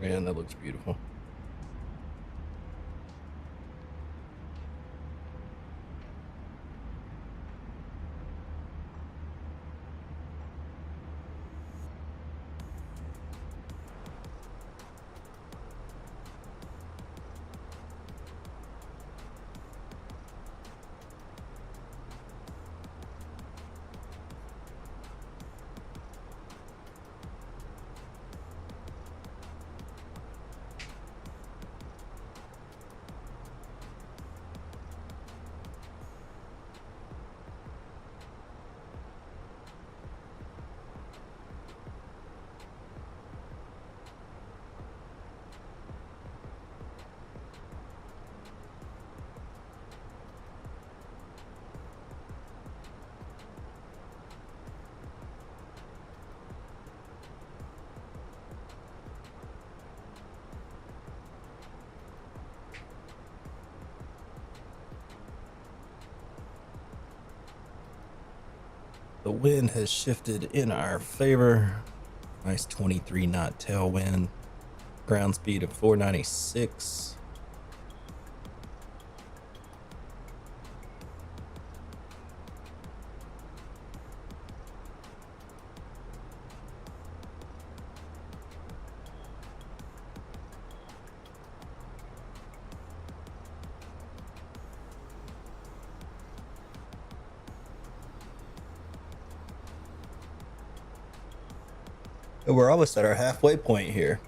Man, that looks beautiful. The wind has shifted in our favor. Nice 23 knot tailwind. Ground speed of 496. And we're almost at our halfway point here.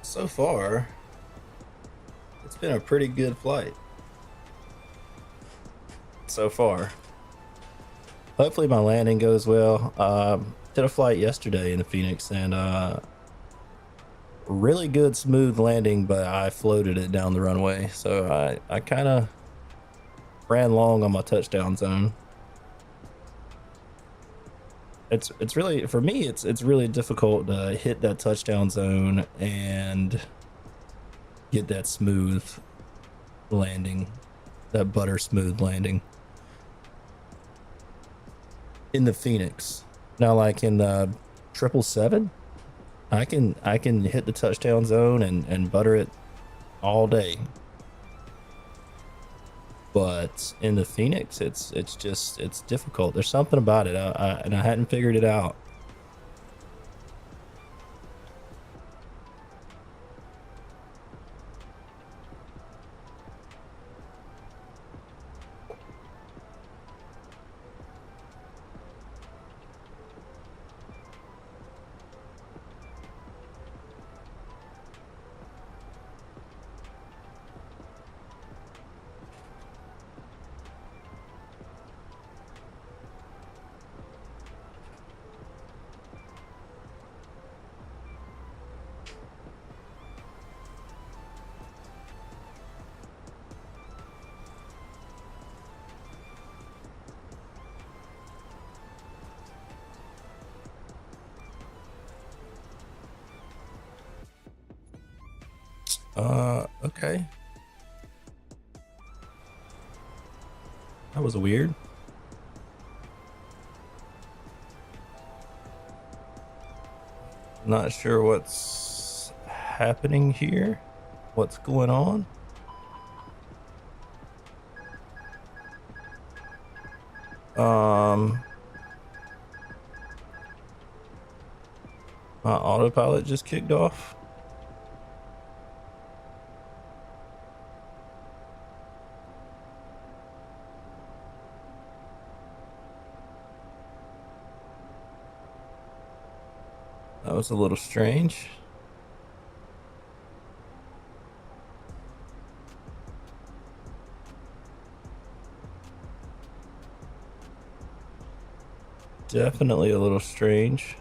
So far, it's been a pretty good flight. So far. Hopefully my landing goes well. Did a flight yesterday in the Phoenix, and really good smooth landing, but I floated it down the runway. So I kind of ran long on my touchdown zone. It's really, for me, it's really difficult to hit that touchdown zone and get that smooth landing, that butter smooth landing in the Phoenix. Now, like in the 777, I can hit the touchdown zone and butter it all day. But in the Phoenix, it's difficult. There's something about it, and I hadn't figured it out. Okay. That was weird. Not sure what's happening here. What's going on? My autopilot just kicked off. That was a little strange. Definitely a little strange.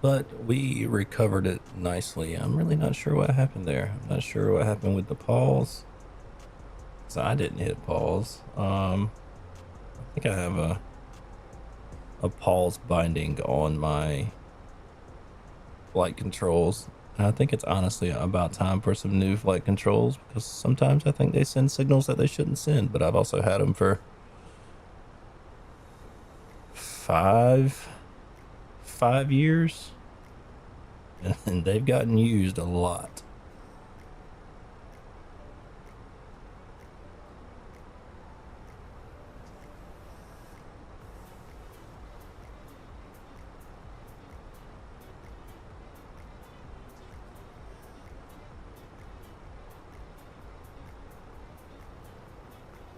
But we recovered it nicely. I'm really not sure what happened there. I'm not sure what happened with the pause. So I didn't hit pause. I think I have a pause binding on my flight controls. And I think it's honestly about time for some new flight controls, because sometimes I think they send signals that they shouldn't send, but I've also had them for five years, and they've gotten used a lot.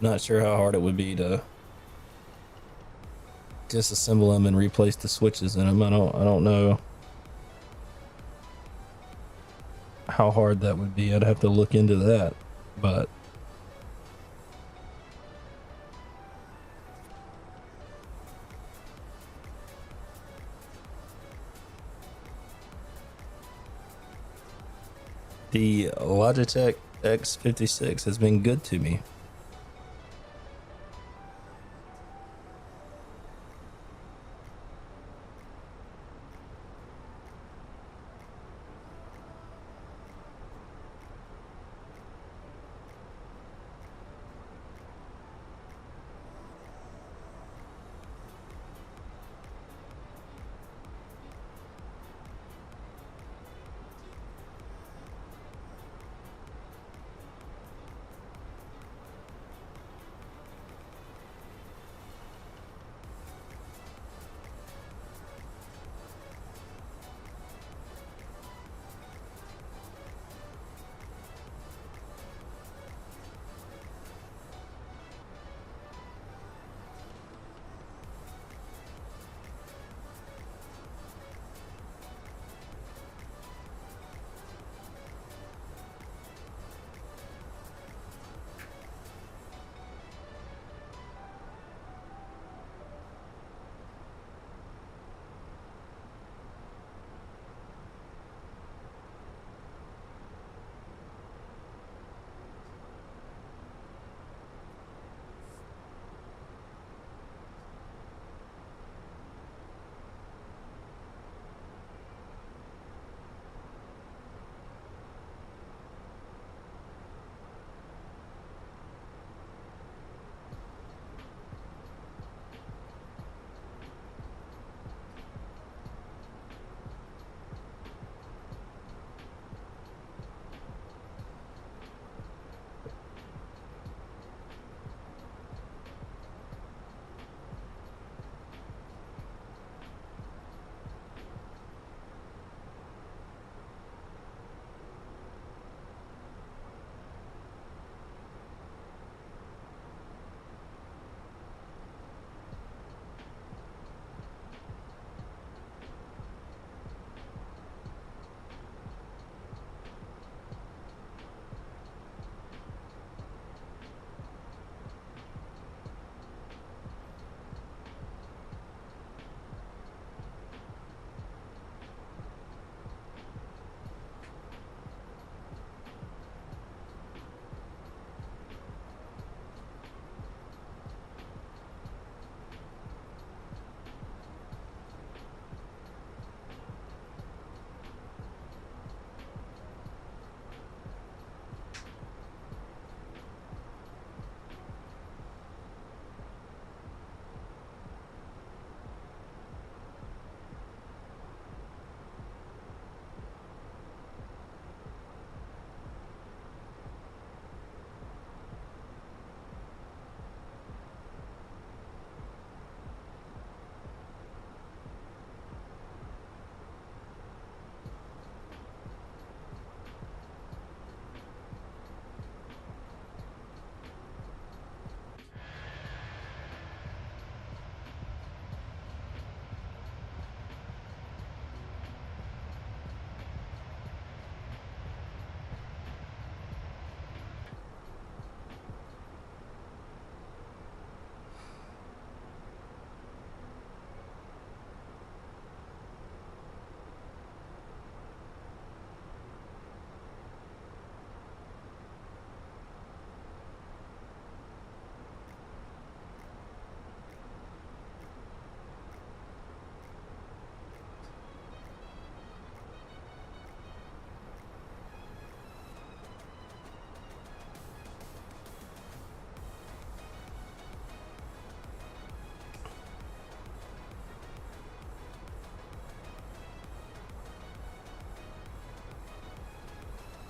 Not sure how hard it would be to disassemble them and replace the switches in them. I don't know how hard that would be. I'd have to look into that, but The Logitech X56 has been good to me.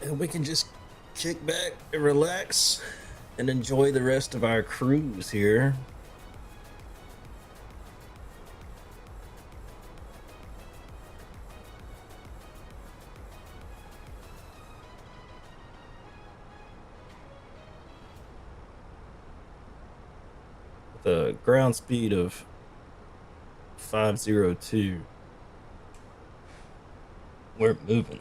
And we can just kick back and relax and enjoy the rest of our cruise here. With a ground speed of 502, we're moving.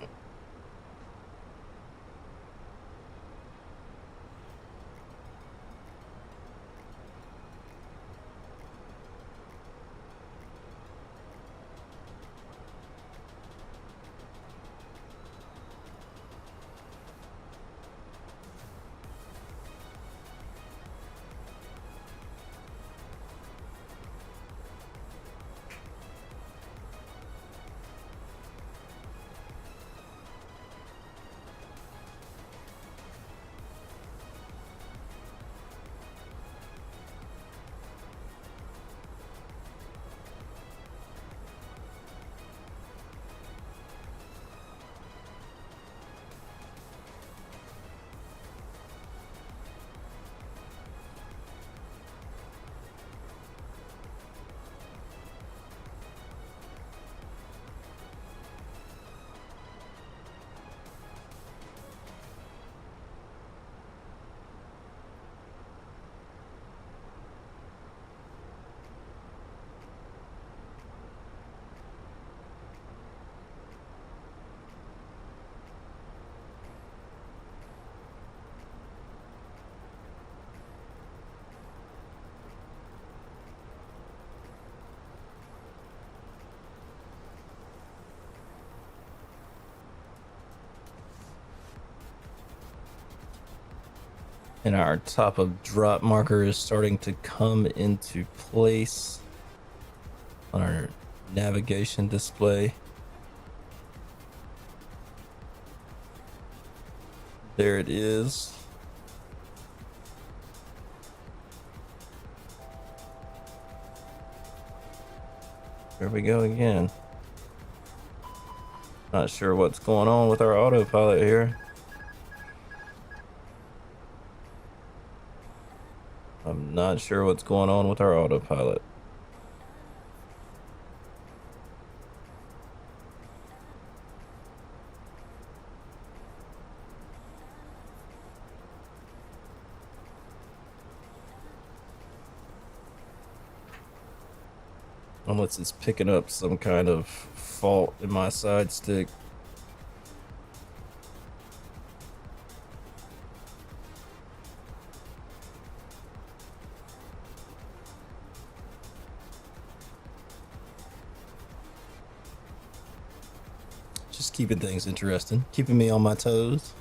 And our top of drop marker is starting to come into place on our navigation display. There it is. There we go again. Not sure what's going on with our autopilot here. I'm not sure what's going on with our autopilot. Unless it's picking up some kind of fault in my side stick. Just keeping things interesting, keeping me on my toes.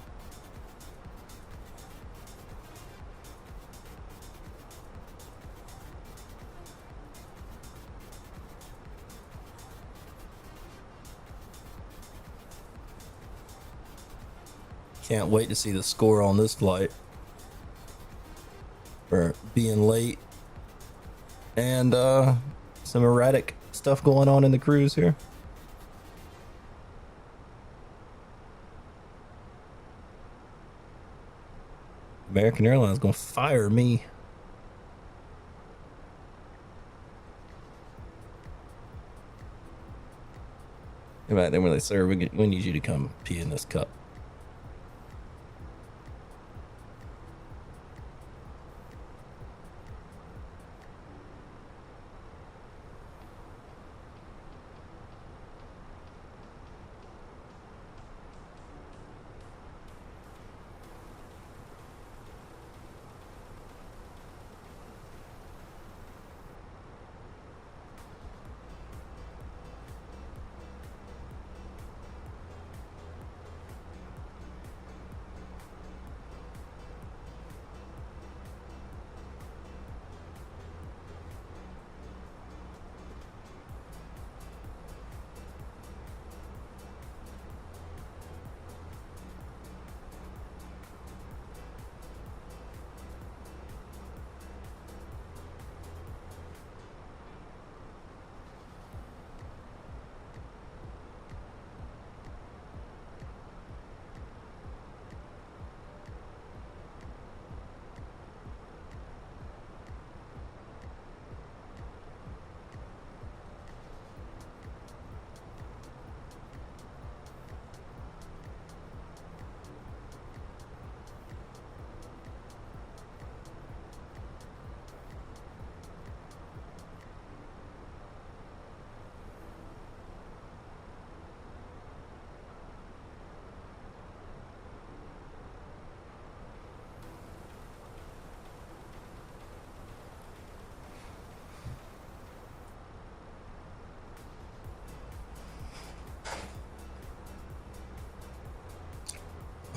Can't wait to see the score on this flight for being late and some erratic stuff going on in the cruise here. American Airlines gonna fire me. Back then, when they say, "Sir, we need you to come pee in this cup."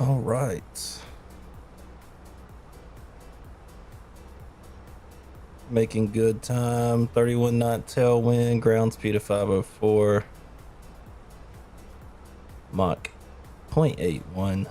All right. Making good time. 31 knot tailwind. Ground speed of 504. Mach 0.81.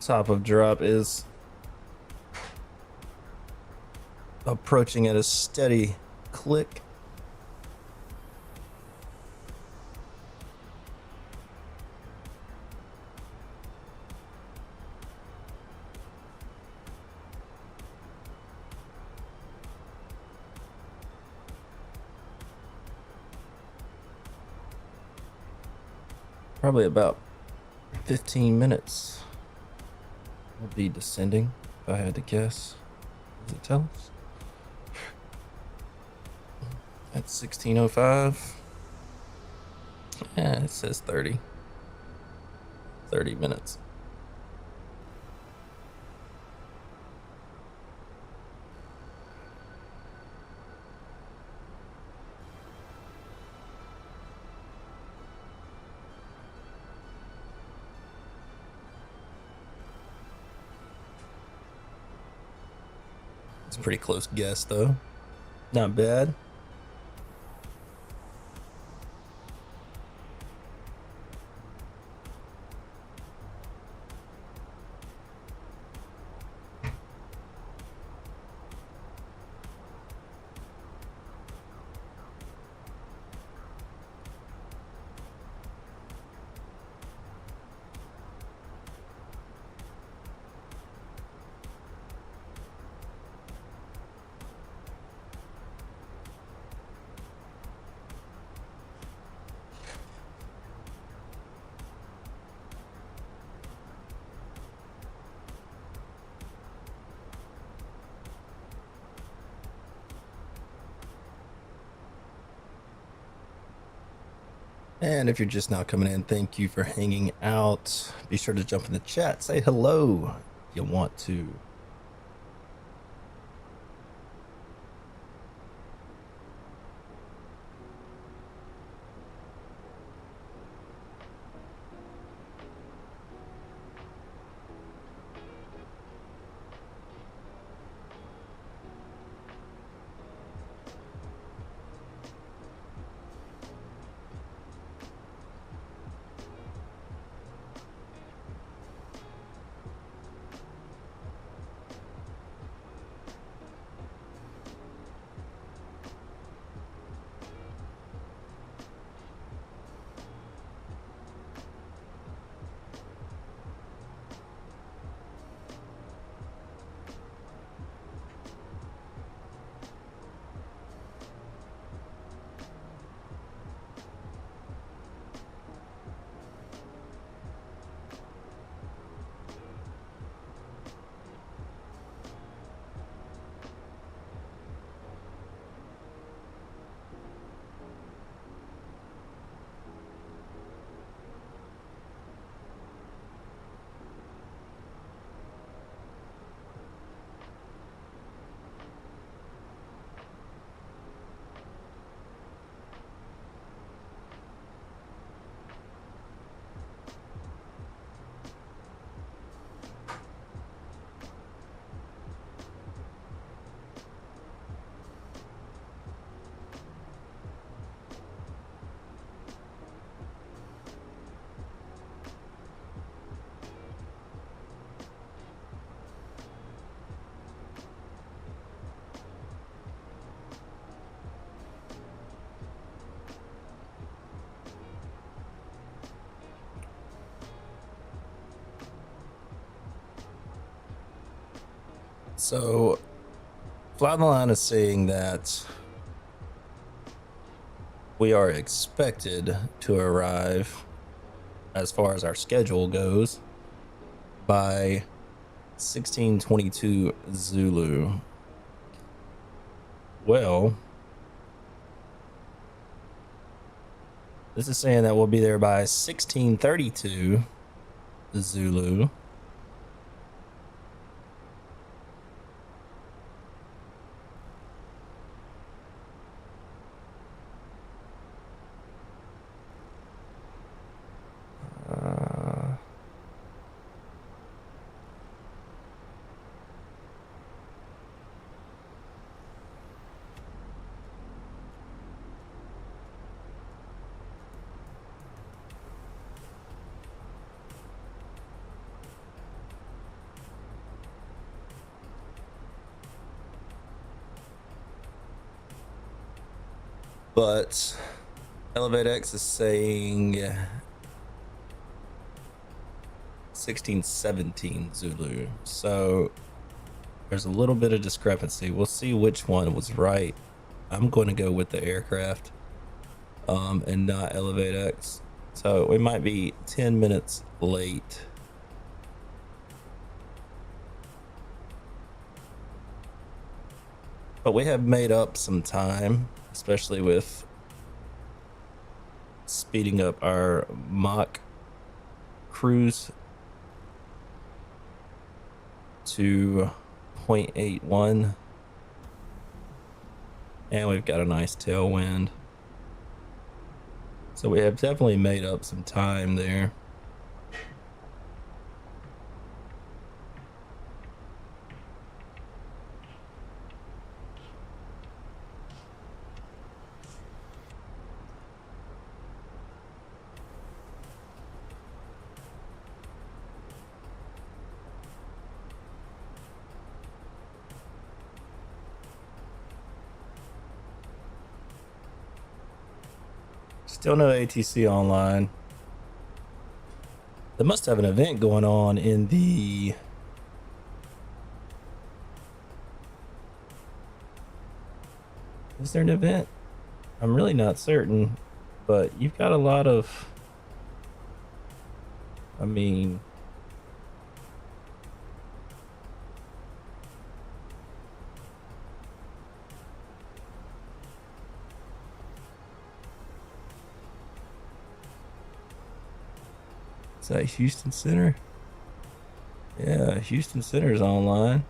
top of drop is approaching at a steady click. Probably about 15 minutes. We'll be descending, if I had to guess. Does it tell us? At 16:05. Yeah, it says 30. 30 minutes. It's a pretty close guess, though. Not bad. And if you're just now coming in, thank you for hanging out. Be sure to jump in the chat, say hello if you want to. So, Fly on the Line is saying that we are expected to arrive, as far as our schedule goes, by 1622 Zulu. Well, this is saying that we'll be there by 1632 Zulu. but Elevate X is saying 1617 Zulu. So there's a little bit of discrepancy. We'll see which one was right. I'm going to go with the aircraft and not Elevate X. So we might be 10 minutes late. But we have made up some time, especially with speeding up our Mach cruise to 0.81. And we've got a nice tailwind. So we have definitely made up some time there. Still no ATC online. They must have an event going on in the... Is there an event? I'm really not certain, but you've got a lot of... I mean... Is that Houston Center? Yeah, Houston Center's online.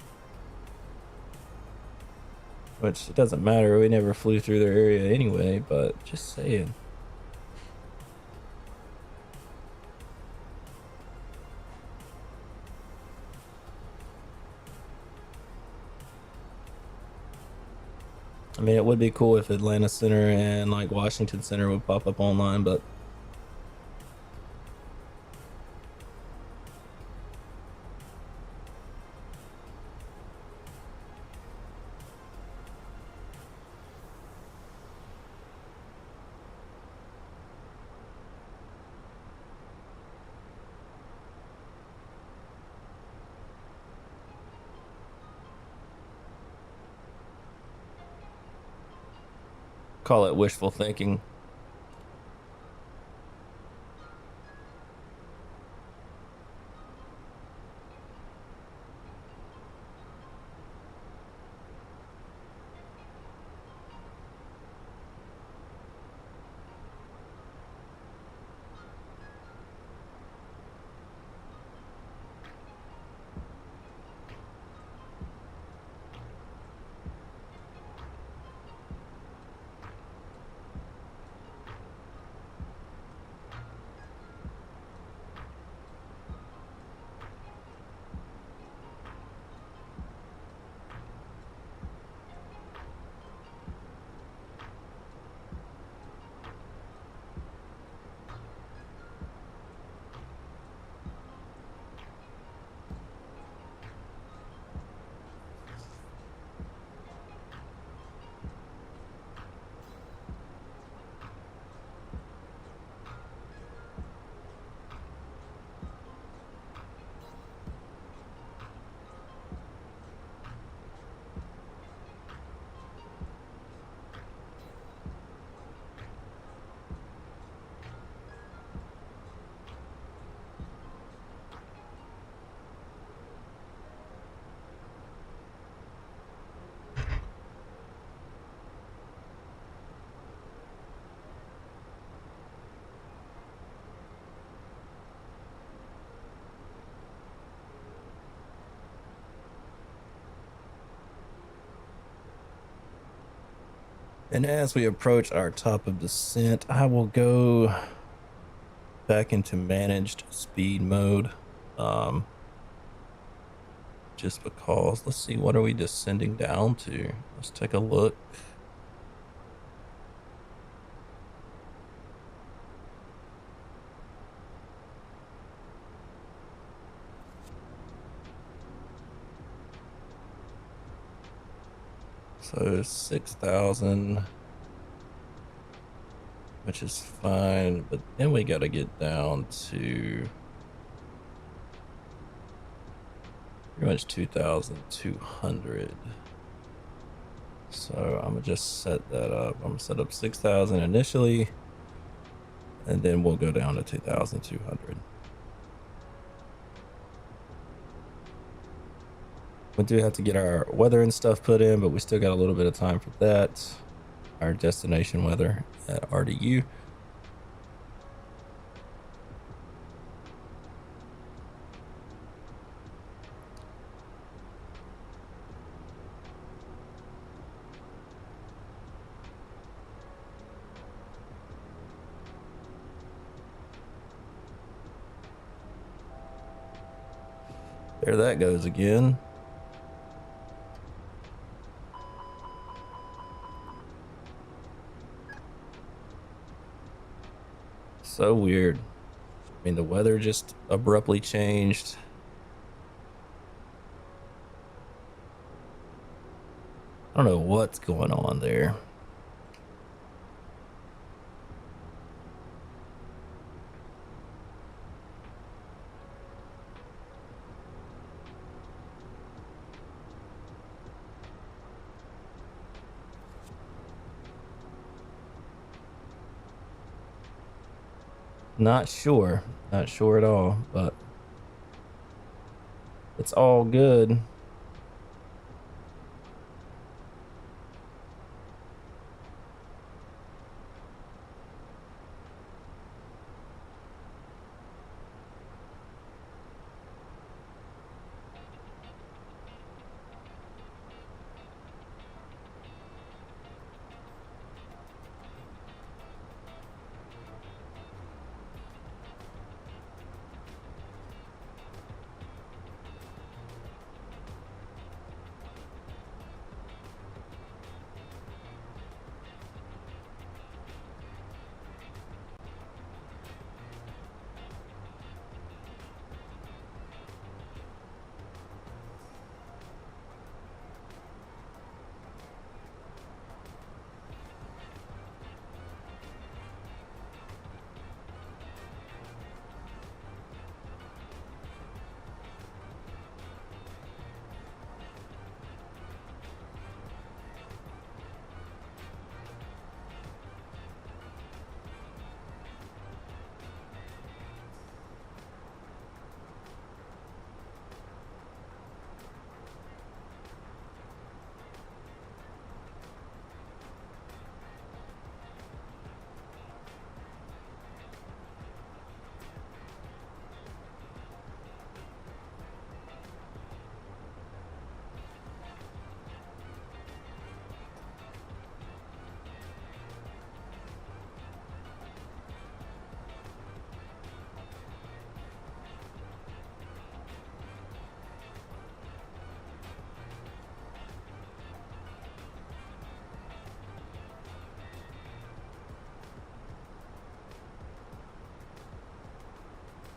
Which it doesn't matter, we never flew through their area anyway, but just saying. I mean, it would be cool if Atlanta Center and like Washington Center would pop up online, but call it wishful thinking. And as we approach our top of descent, I will go back into managed speed mode. Just because, let's see, what are we descending down to? Let's take a look. So 6,000. which is fine, but then we got to get down to pretty much 2,200. So I'm gonna just set that up. I'm gonna set up 6,000 initially, and then we'll go down to 2,200. We do have to get our weather and stuff put in, but we still got a little bit of time for that. Our destination weather at RDU. There that goes again. So weird. I mean, the weather just abruptly changed. I don't know what's going on there. Not sure at all, but it's all good.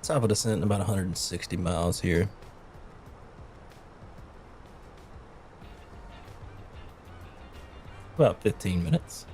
Top of descent about 160 miles here. About 15 minutes.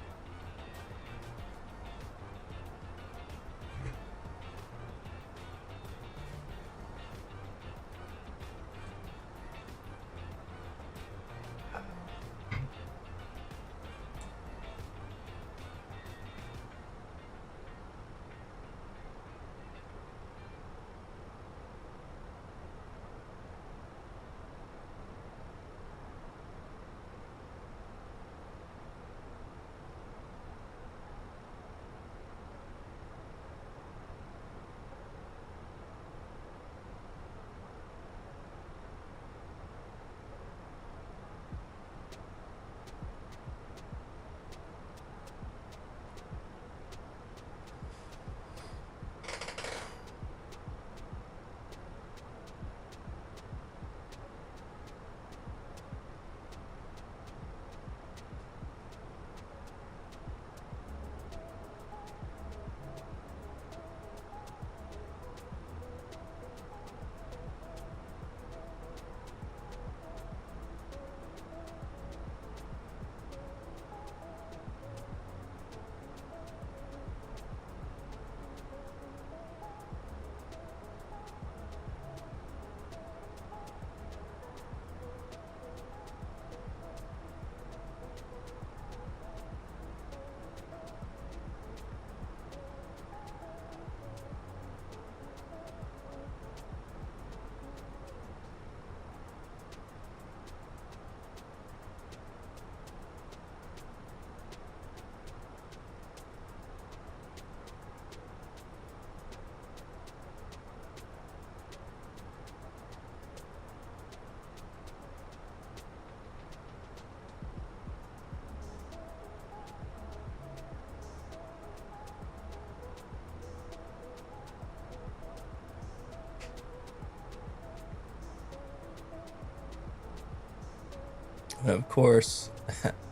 And of course,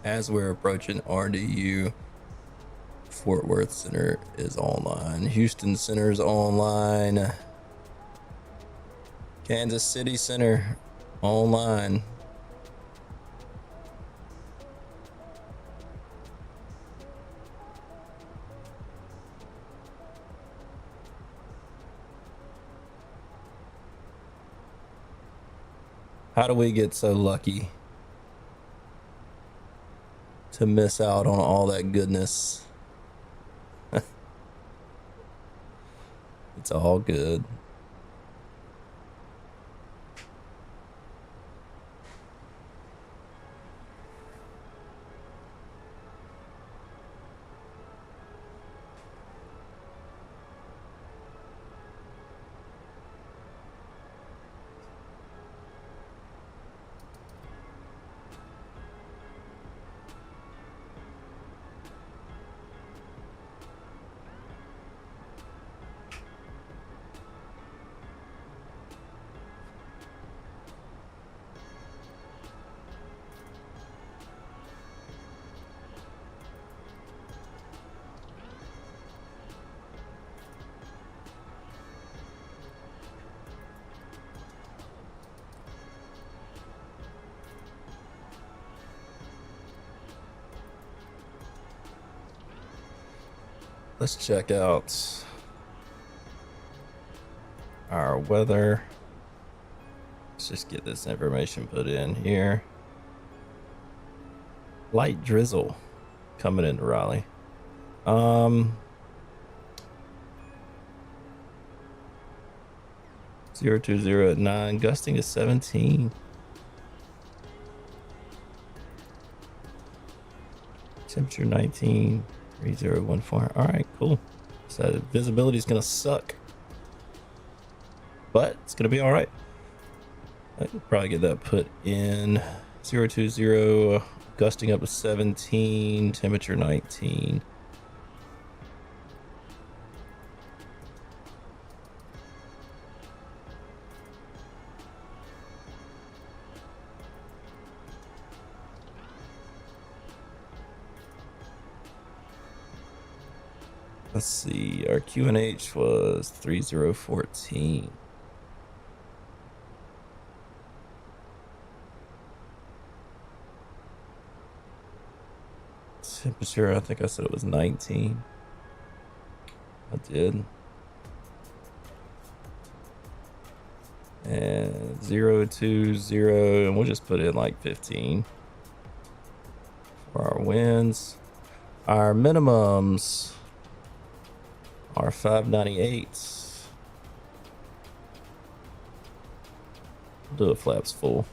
as we're approaching RDU, Fort Worth Center is online. Houston Center's online. Kansas City Center online. How do we get so lucky to miss out on all that goodness? It's all good. Let's check out our weather. Let's just get this information put in here. Light drizzle coming into Raleigh. 020 at 9, gusting to 17. Temperature 19. 3014. All right, cool. So visibility is gonna suck, but it's gonna be all right. I can probably get that put in. 020, gusting up to 17, temperature 19. Let's see, our QNH was 3014. Temperature, I think I said it was 19. I did. And 020, and we'll just put in like 15 for our winds. Our minimums are 598. We'll do it flaps full.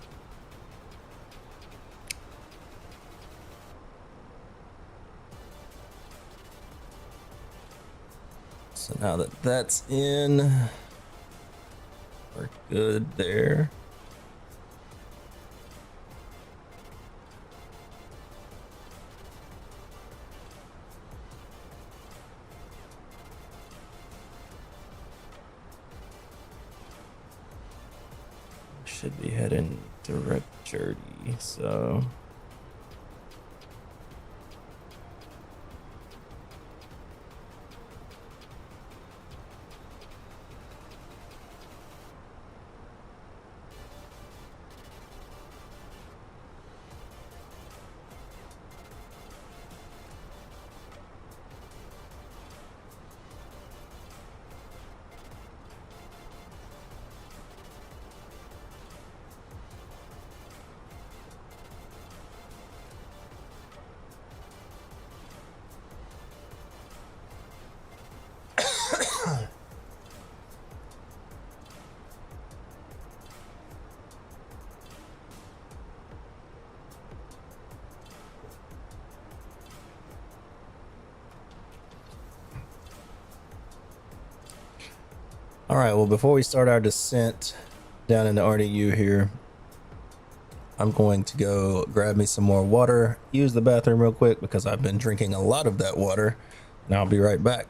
So now that that's in, we're good there. Should be heading direct Jersey, so all right, well, before we start our descent down into RDU here, I'm going to go grab me some more water, use the bathroom real quick because I've been drinking a lot of that water, and I'll be right back.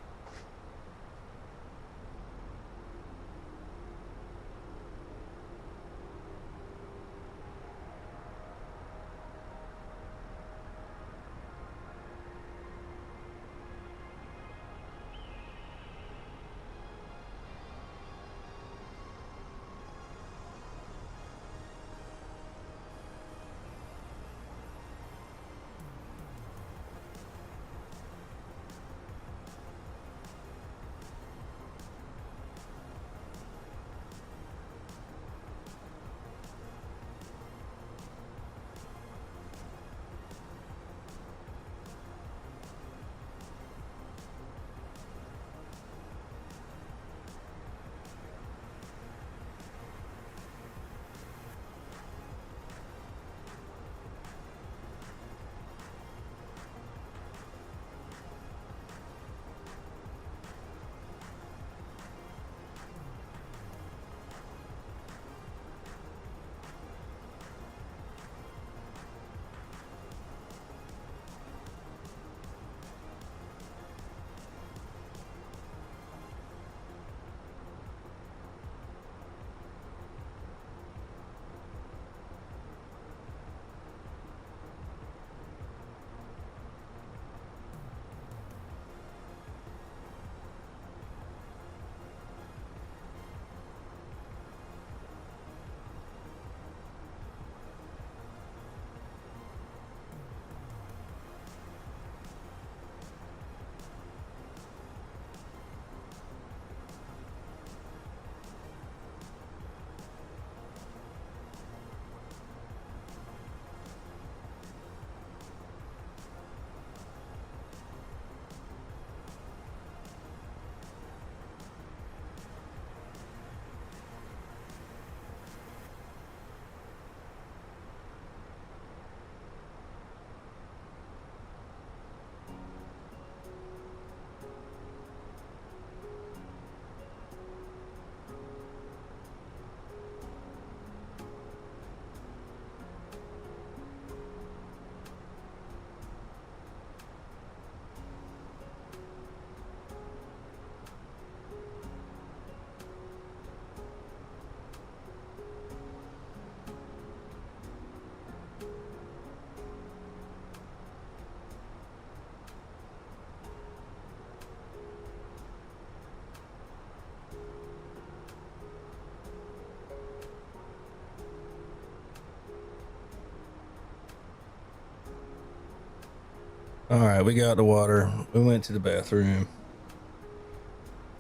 All right, we got the water. We went to the bathroom.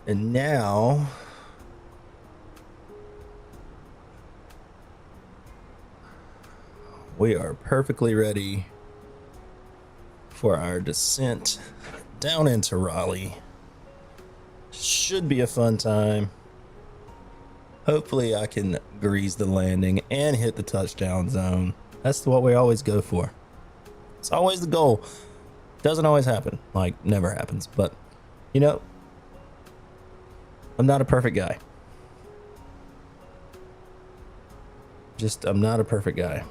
And now we are perfectly ready for our descent down into Raleigh. Should be a fun time. Hopefully I can grease the landing and hit the touchdown zone. That's what we always go for. It's always the goal. Doesn't always happen. Like, never happens. But, you know, I'm not a perfect guy. I'm not a perfect guy.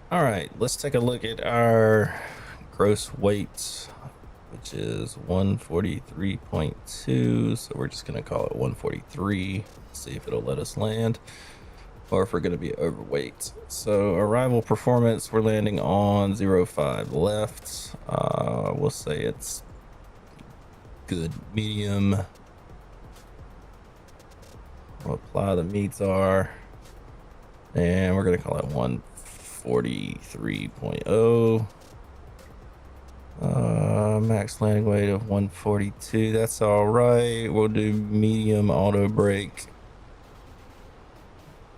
All right, let's take a look at our gross weight, which is 143.2. So we're just going to call it 143. See if it'll let us land or if we're going to be overweight. So arrival performance, we're landing on 05 left. We'll say it's good medium. We'll apply the METAR and we're going to call it 143.0. Max landing weight of 142. That's all right. We'll do medium auto brake,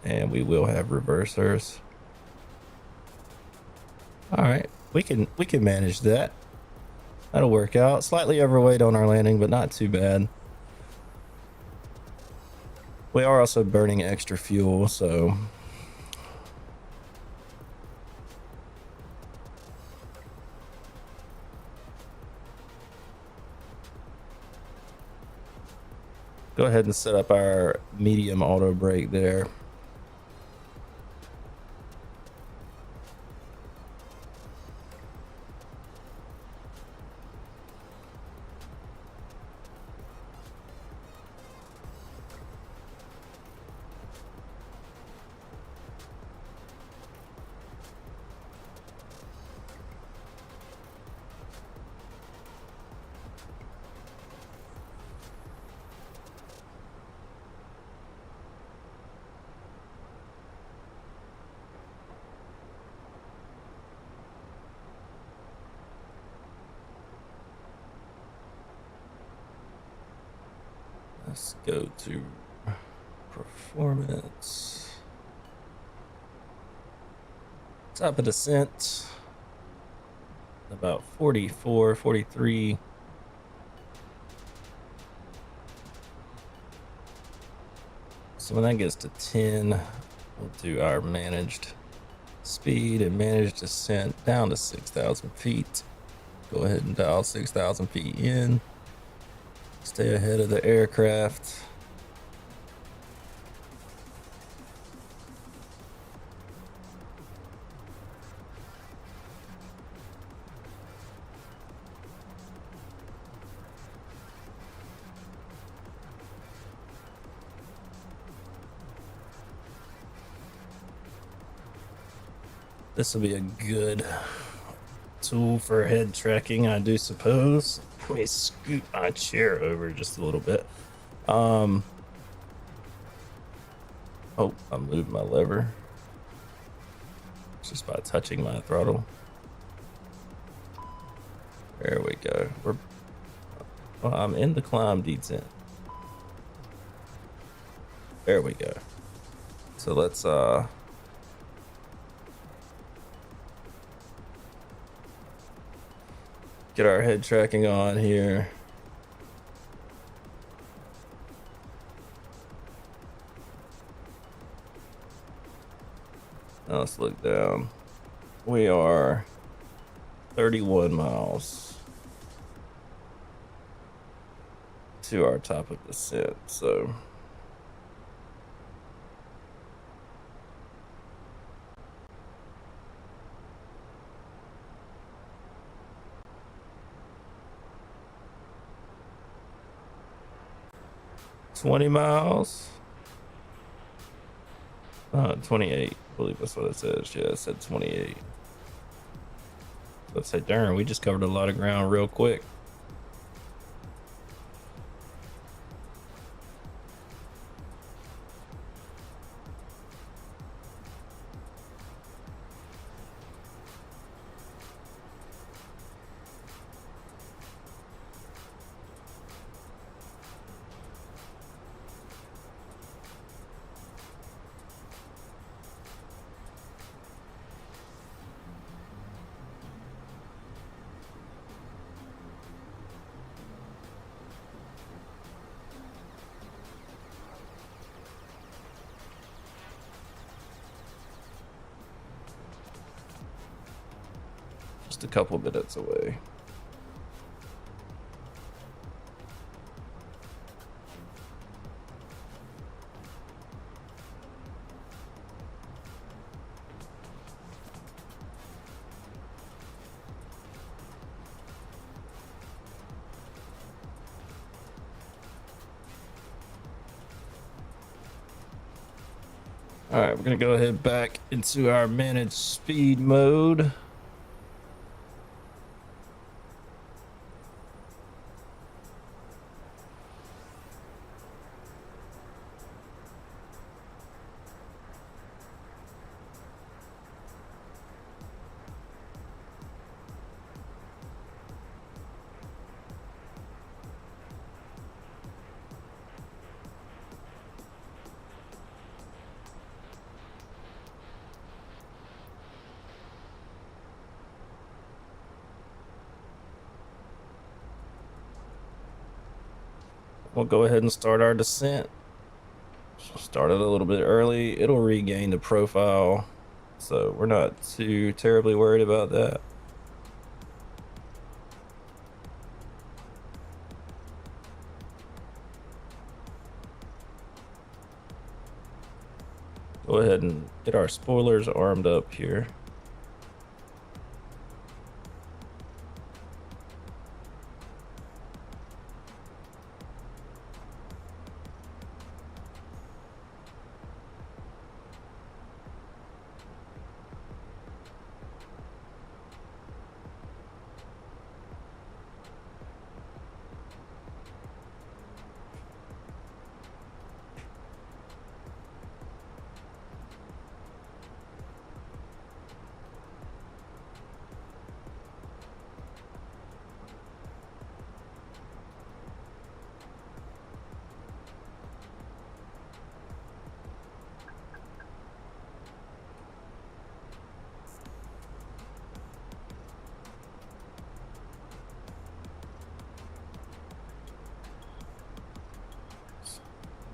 and we will have reversers. All right, we can manage that. That'll work out. Slightly overweight on our landing, but not too bad. We are also burning extra fuel, so go ahead and set up our medium auto brake there. Let's go to performance. Top of descent, about 44, 43. So when that gets to 10, we'll do our managed speed and managed descent down to 6,000 feet. Go ahead and dial 6,000 feet in. Stay ahead of the aircraft. This will be a good tool for head tracking, I do suppose. Let me scoot my chair over just a little bit. Oh, I moved my lever just by touching my throttle. There we go. Well, I'm in the climb descent. There we go. So let's get our head tracking on here. Now let's look down. We are 31 miles to our top of descent, so $20 miles. 28. I believe that's what it says. Yeah, it said 28. Let's say, darn, we just covered a lot of ground real quick. Just a couple minutes away. All right, we're gonna go ahead back into our managed speed mode. We'll go ahead and start our descent. Start it a little bit early. It'll regain the profile, so we're not too terribly worried about that. Go ahead and get our spoilers armed up here.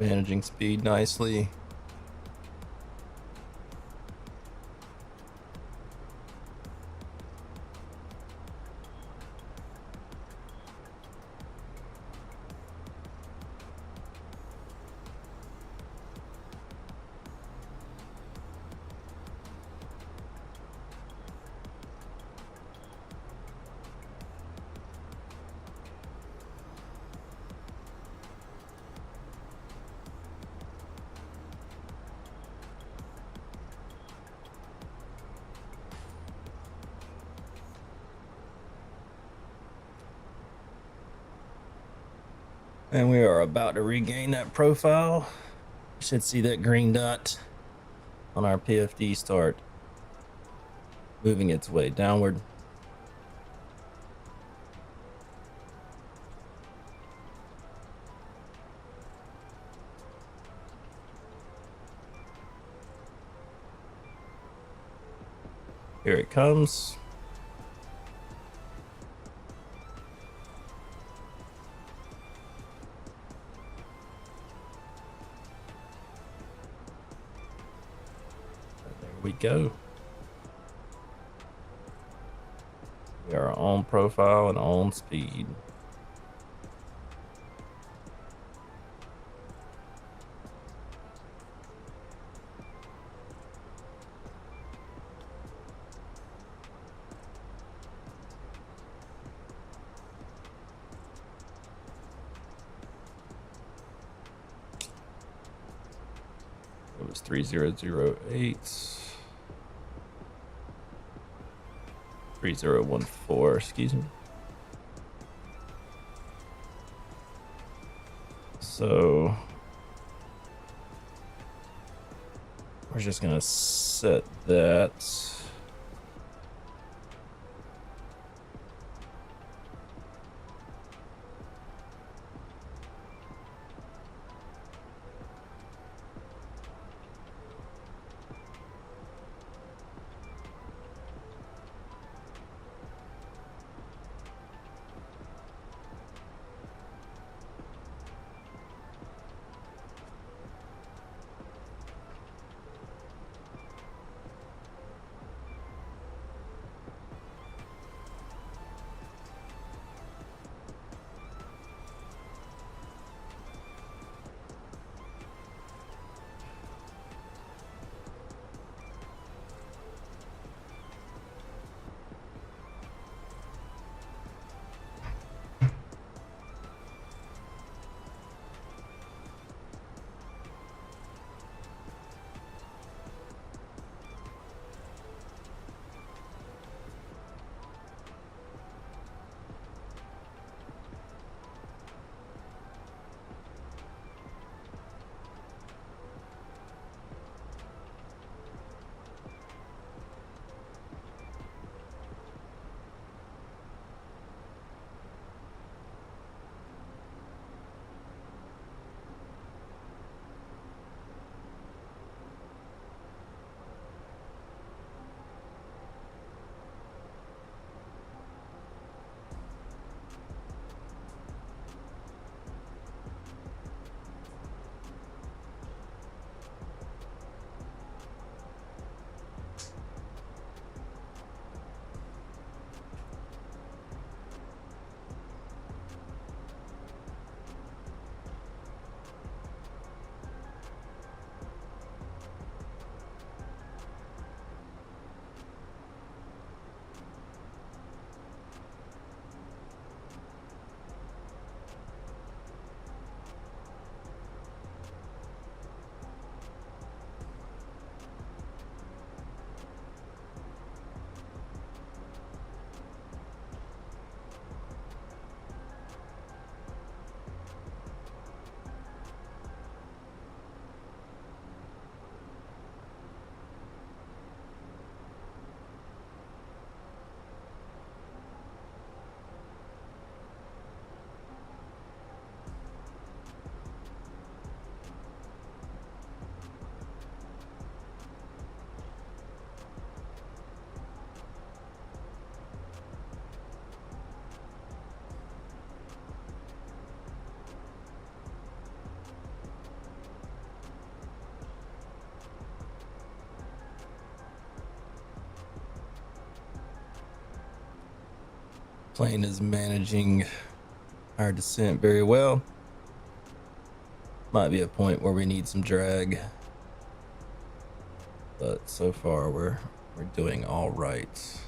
Managing speed nicely. And we are about to regain that profile. You should see that green dot on our PFD start moving its way downward. Here it comes. There we go. We are on profile and on speed. It was 3008. 3014, excuse me. So we're just gonna set that. Plane is managing our descent very well. Might be a point where we need some drag, but so far we're doing all right.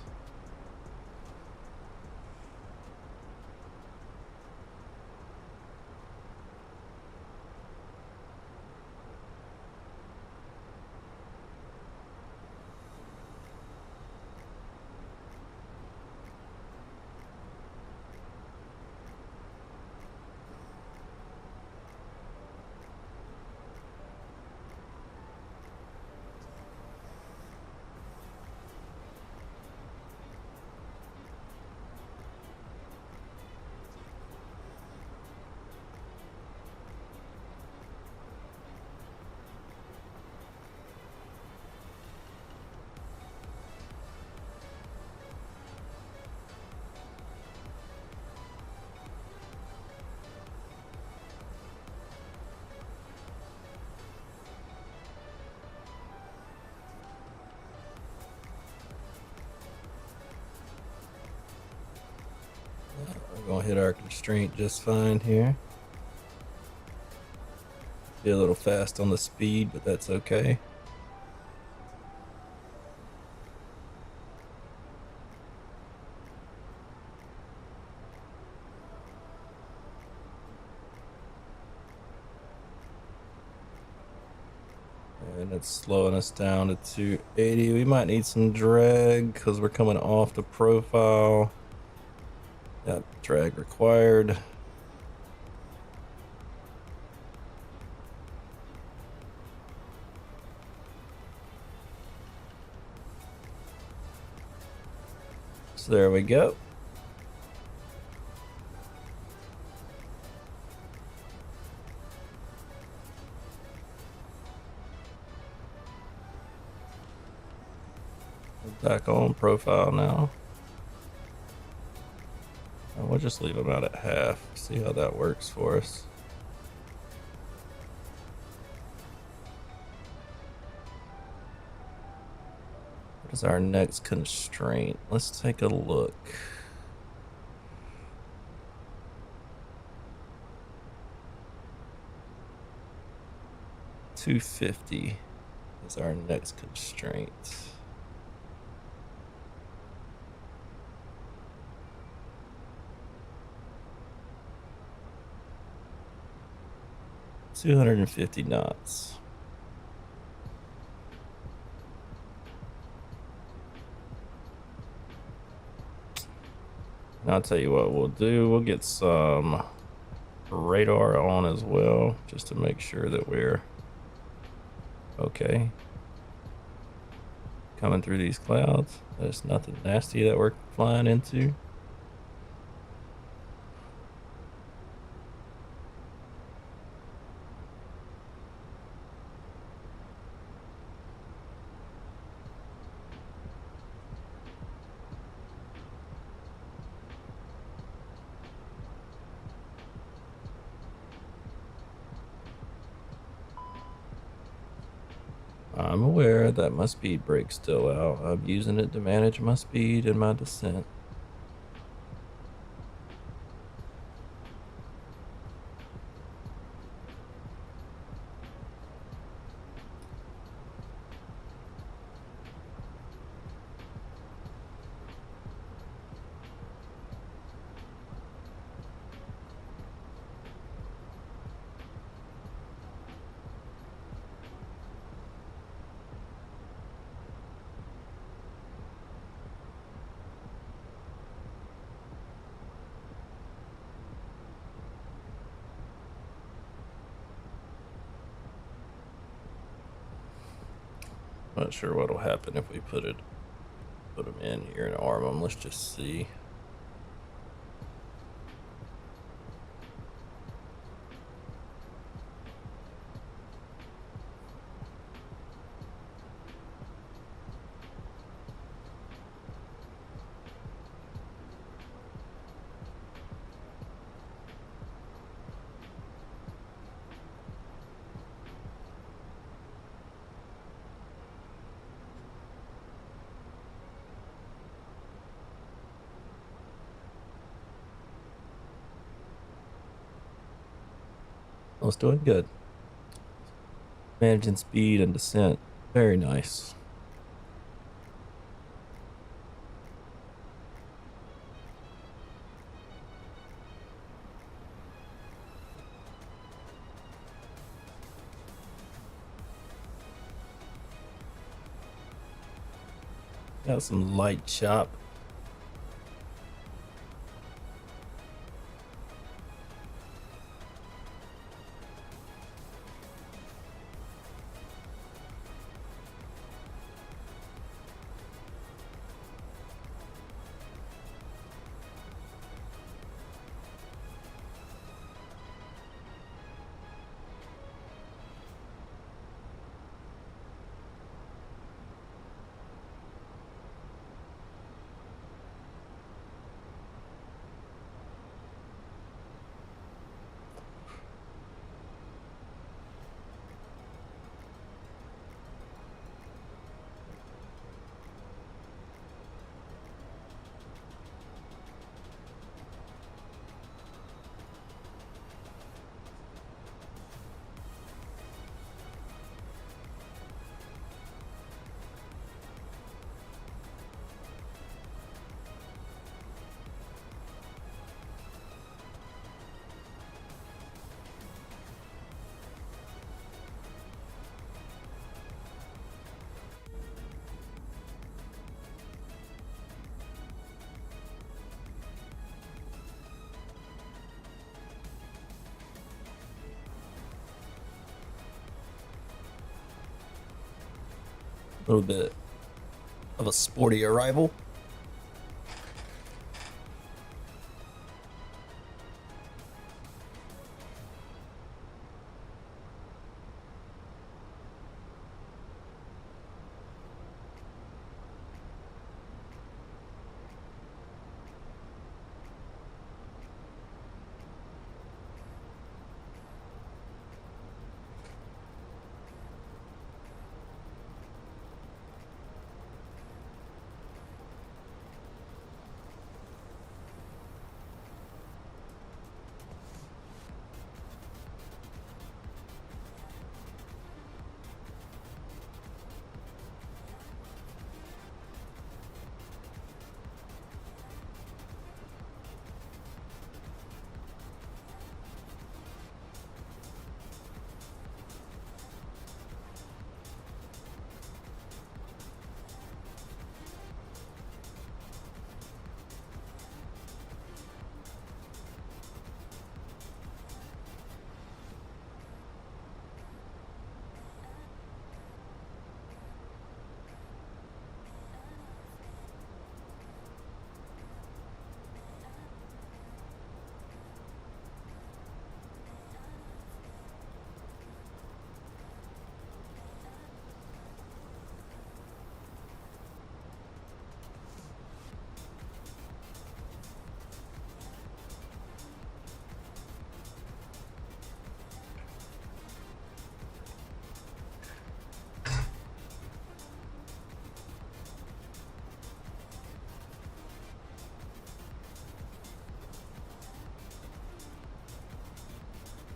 We're gonna hit our constraint just fine here. Be a little fast on the speed, but that's okay. And it's slowing us down to 280. We might need some drag because we're coming off the profile. Yep, drag required. So there we go. Back on profile now. And we'll just leave them out at half. See how that works for us. What is our next constraint? Let's take a look. $250 is our next constraint. $250 knots. And I'll tell you what we'll do. We'll get some radar on as well, just to make sure that we're okay. Coming through these clouds. There's nothing nasty that we're flying into. I'm aware that my speed brake's still out. I'm using it to manage my speed and my descent. Not sure what'll happen if we put them in here and arm them. Let's just see. I was doing good. Managing speed and descent. Very nice. Got some light chop. A little bit of a sporty arrival.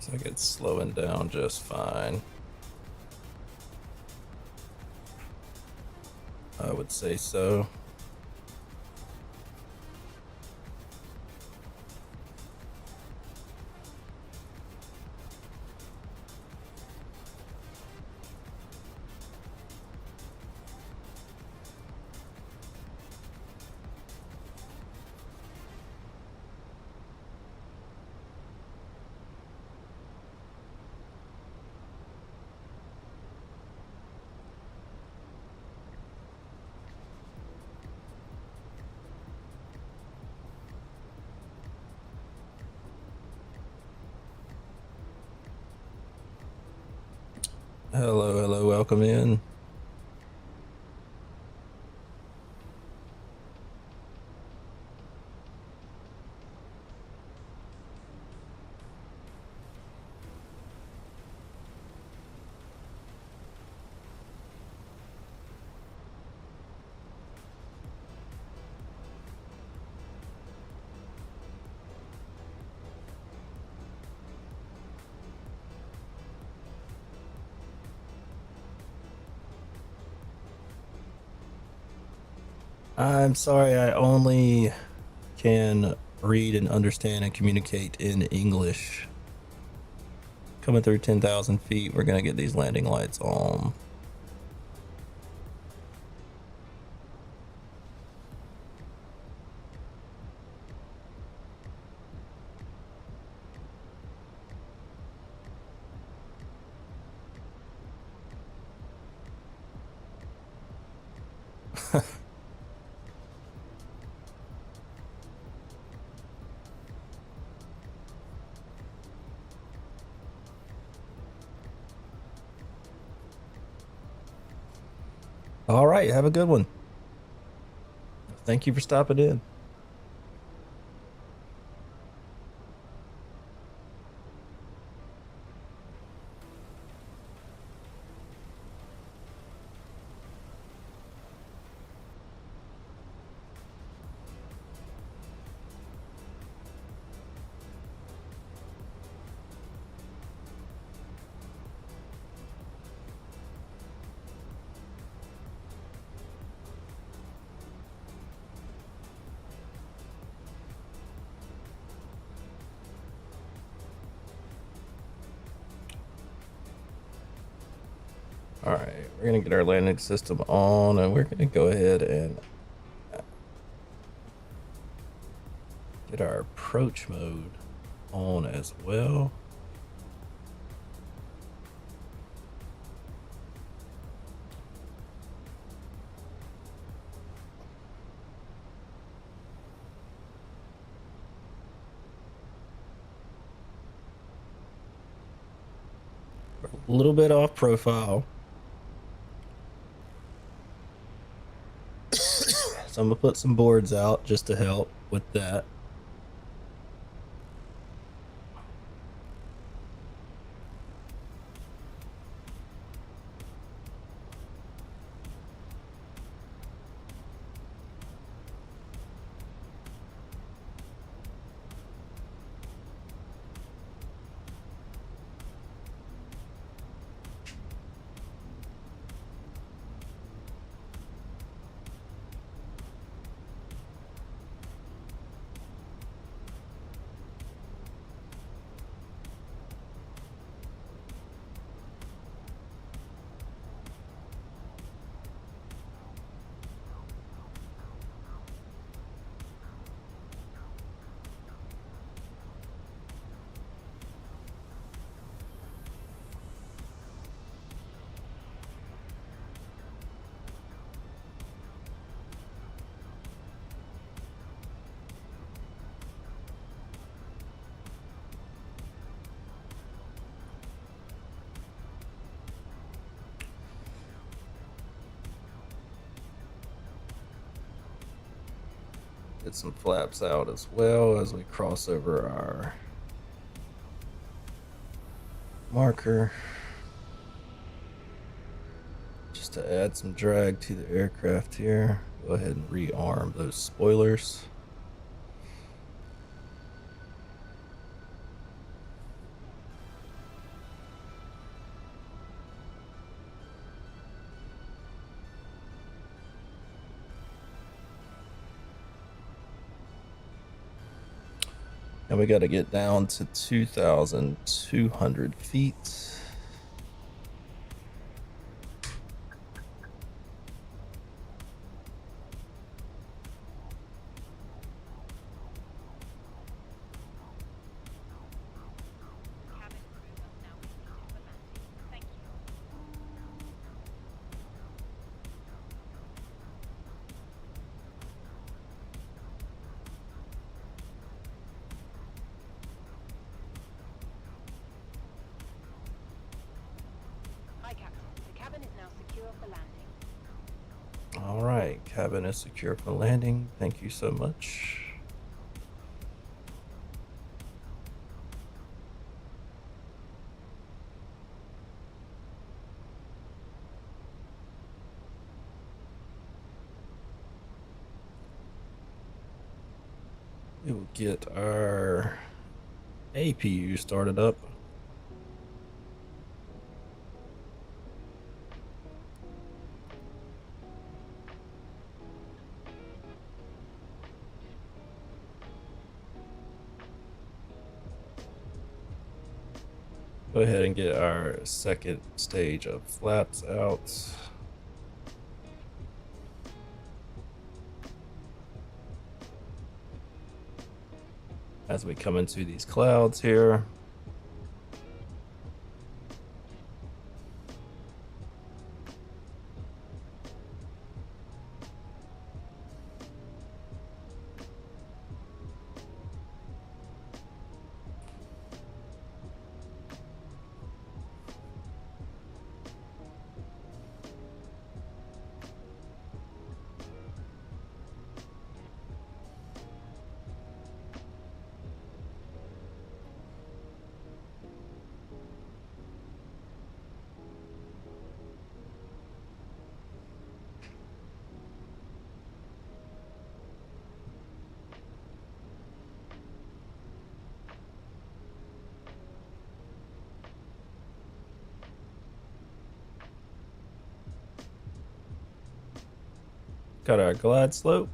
Looks like it's slowing down just fine. I would say so. Hello, hello, welcome in. I'm sorry, I only can read and understand and communicate in English. Coming through 10,000 feet, we're gonna get these landing lights on. All right, have a good one. Thank you for stopping in. All right, we're gonna get our landing system on, and we're gonna go ahead and get our approach mode on as well. A little bit off profile. So I'm gonna put some boards out just to help with that. Get some flaps out as well as we cross over our marker, just to add some drag to the aircraft here. Go ahead and rearm those spoilers. And we got to get down to 2,200 feet. Cabin crew must now be seated for landing. Thank you. Hi, Captain. The cabin is now secure for landing. All right, cabin is secure for landing. Thank you so much. We will get our APU started up. Go ahead and get our second stage of flaps out. As we come into these clouds here. Got our glide slope.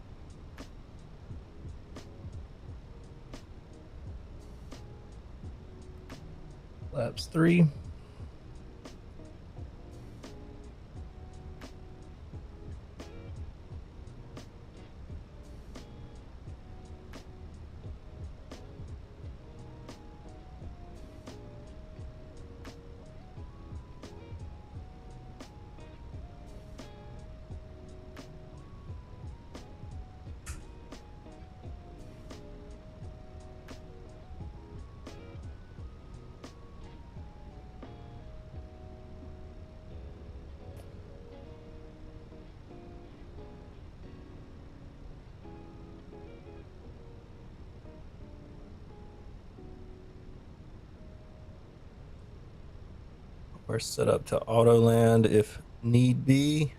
Flaps 3. we're set up to auto land if need be.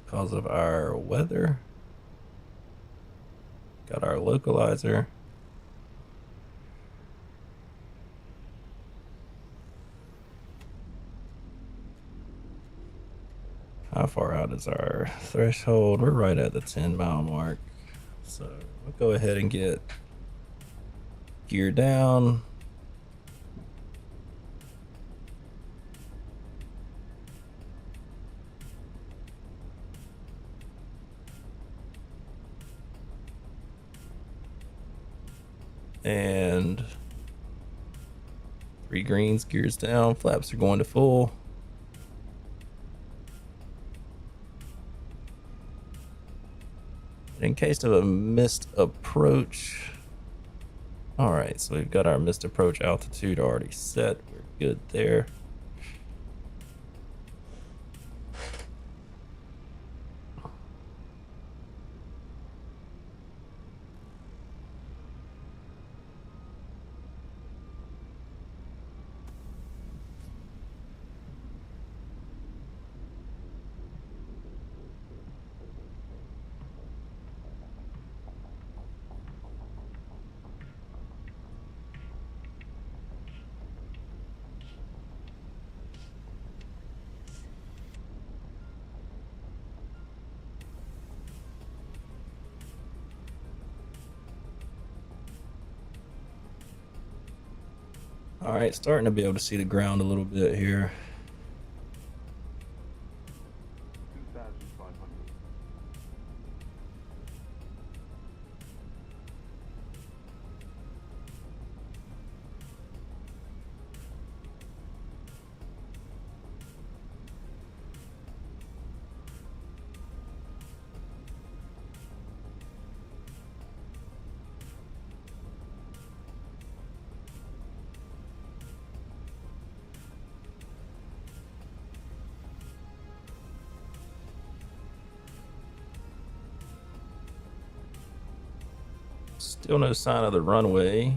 Because of our weather. Got our localizer. How far out is our threshold? We're right at the 10-mile mark. So we'll go ahead and get gear down. And 3 greens, gears down, flaps are going to full. In case of a missed approach. All right, so we've got our missed approach altitude already set. We're good there. All right, starting to be able to see the ground a little bit here. 2,500. Still no sign of the runway.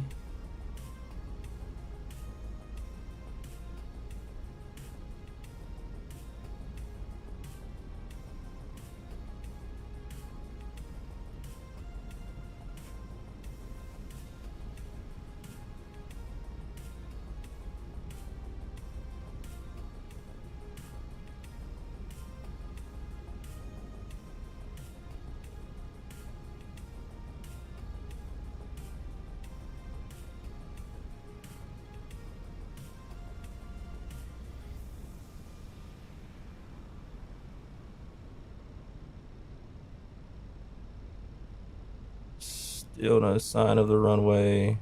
Still no sign of the runway.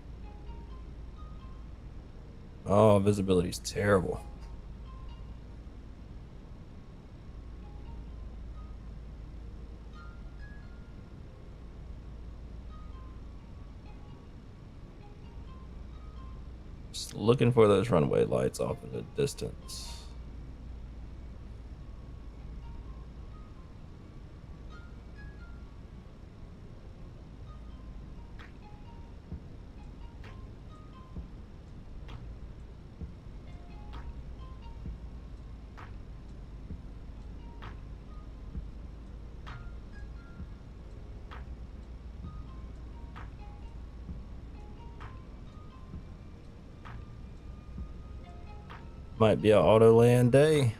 Oh, visibility's terrible. Just looking for those runway lights off in the distance. Might be an auto land day.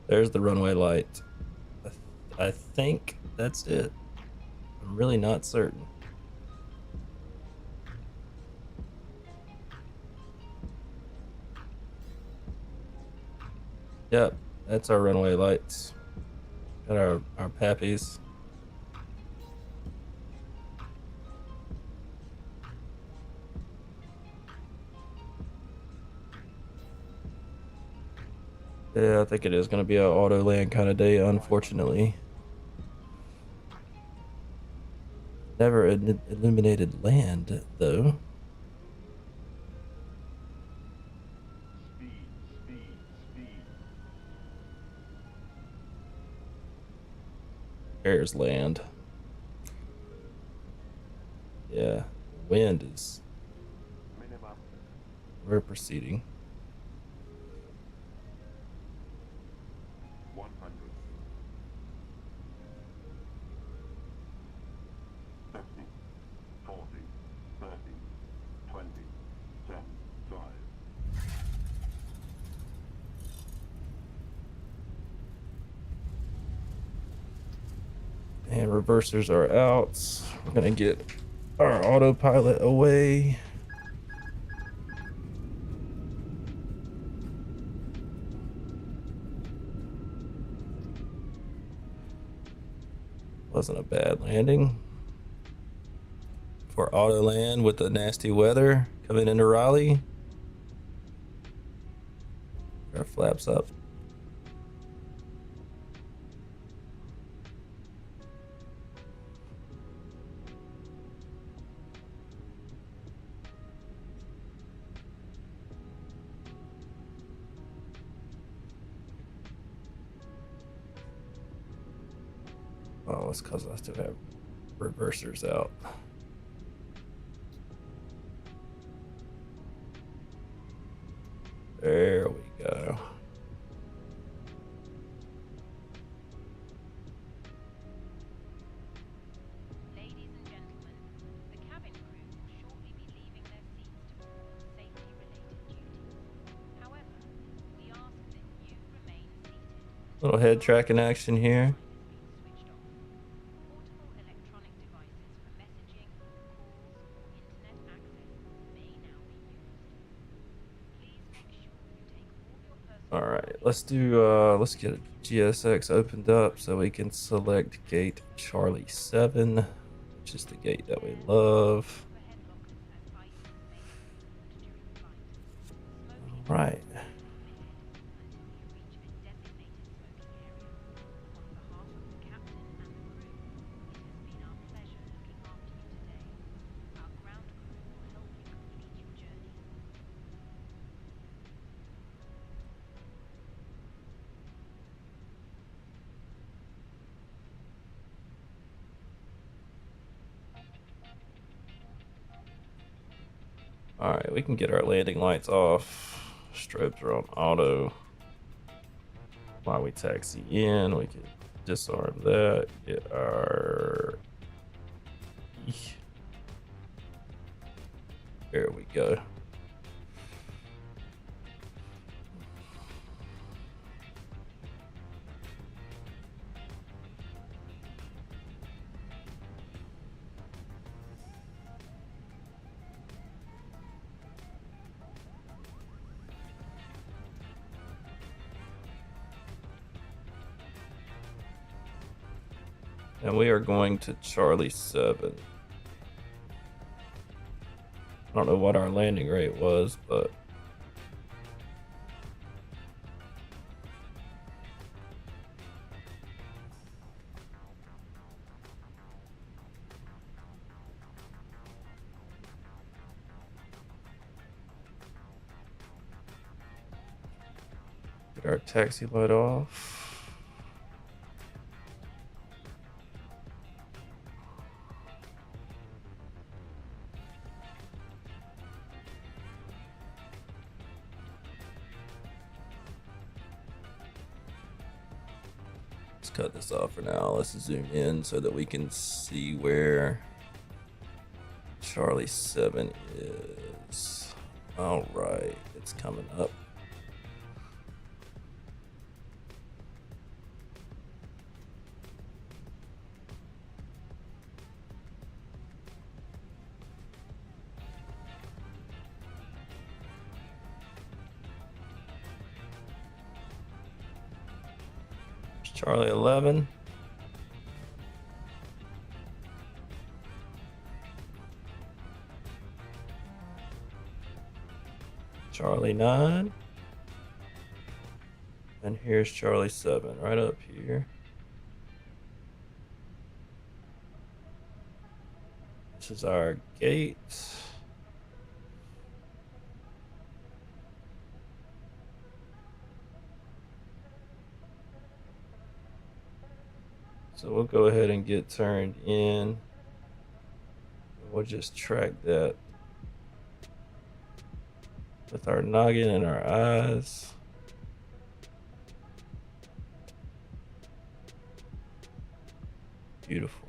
There's the runway light. I think that's it. I'm really not certain. Yep, that's our runway lights. Got our pappies. Yeah, I think it is going to be an auto land kind of day, unfortunately. Never illuminated land, though. Speed, speed, speed. There's land. Yeah, wind is. We're proceeding. 100. 50, 40, 30, 20, 10, 5. And reversers are out. We're gonna get our autopilot away. Wasn't a bad landing. For auto land with the nasty weather coming into Raleigh. Our flaps up. Oh, it's because I still have reversers out. There we go. Ladies and gentlemen, the cabin crew will shortly be leaving their seats to perform safety-related duties. However, we ask that you remain seated. Little head tracking action here. Switched off. Portable electronic devices for messaging, calls, or internet access may now be used. Please make sure you take all your personal. All right, let's get a GSX opened up so we can select gate Charlie 7, which is the gate that we love. overhead lockers as items may be removed during flight. Smoking All right. until you reach a designated smoking area. On behalf of the captain and the crew, it has been our pleasure looking after you today. Our ground crew will help you complete your journey. All right, we can get our landing lights off. Strobes are on auto. While we taxi in, we can disarm that. Get our. There we go. And we are going to Charlie 7. I don't know what our landing rate was, but get our taxi light off. Let's cut this off for now. Let's zoom in so that we can see where Charlie 7 is. All right, it's coming up. Charlie 11. Charlie 9. And here's Charlie 7 right up here. This is our gate. So we'll go ahead and get turned in. We'll just track that with our noggin and our eyes. Beautiful.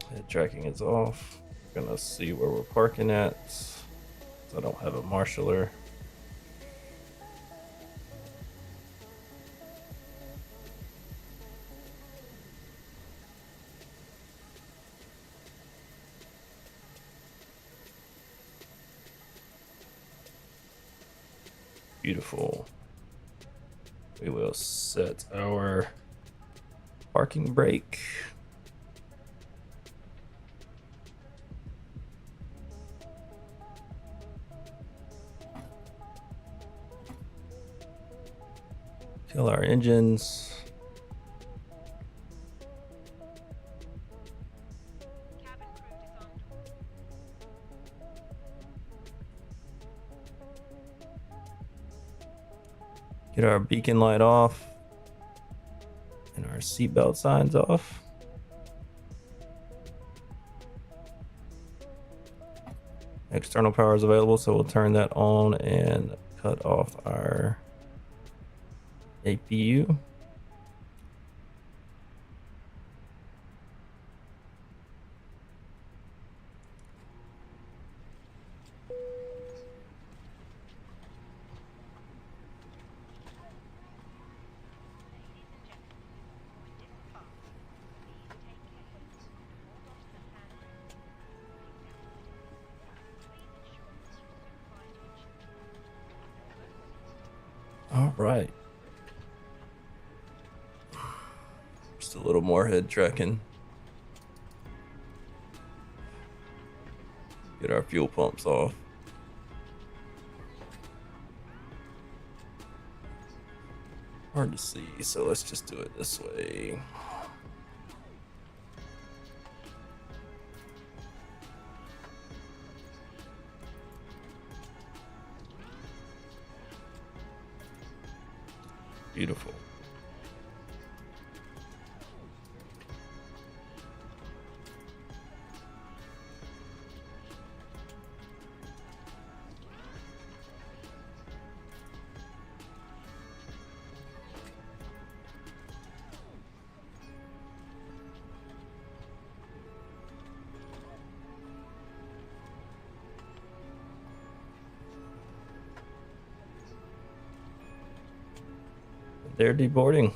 Head tracking is off. We're gonna see where we're parking at. So I don't have a marshaller. Beautiful. We will set our parking brake. Kill our engines. Cabin crew disarmed. Get our beacon light off and our seatbelt signs off. External power is available, so we'll turn that on and cut off our APU. All right. Just a little more head tracking. Get our fuel pumps off. Hard to see, so let's just do it this way. Beautiful. They're deboarding.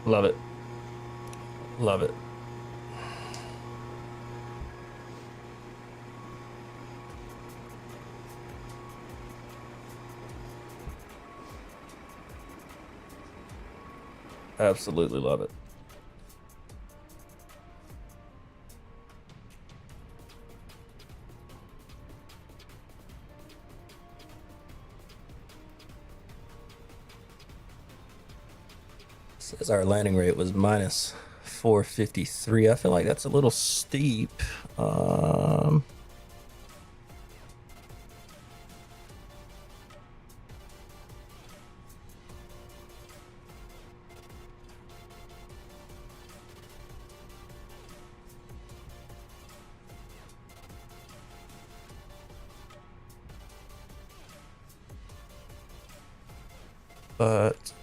Love it. Love it. Absolutely love it. Says our landing rate was minus 453. I feel like that's a little steep. but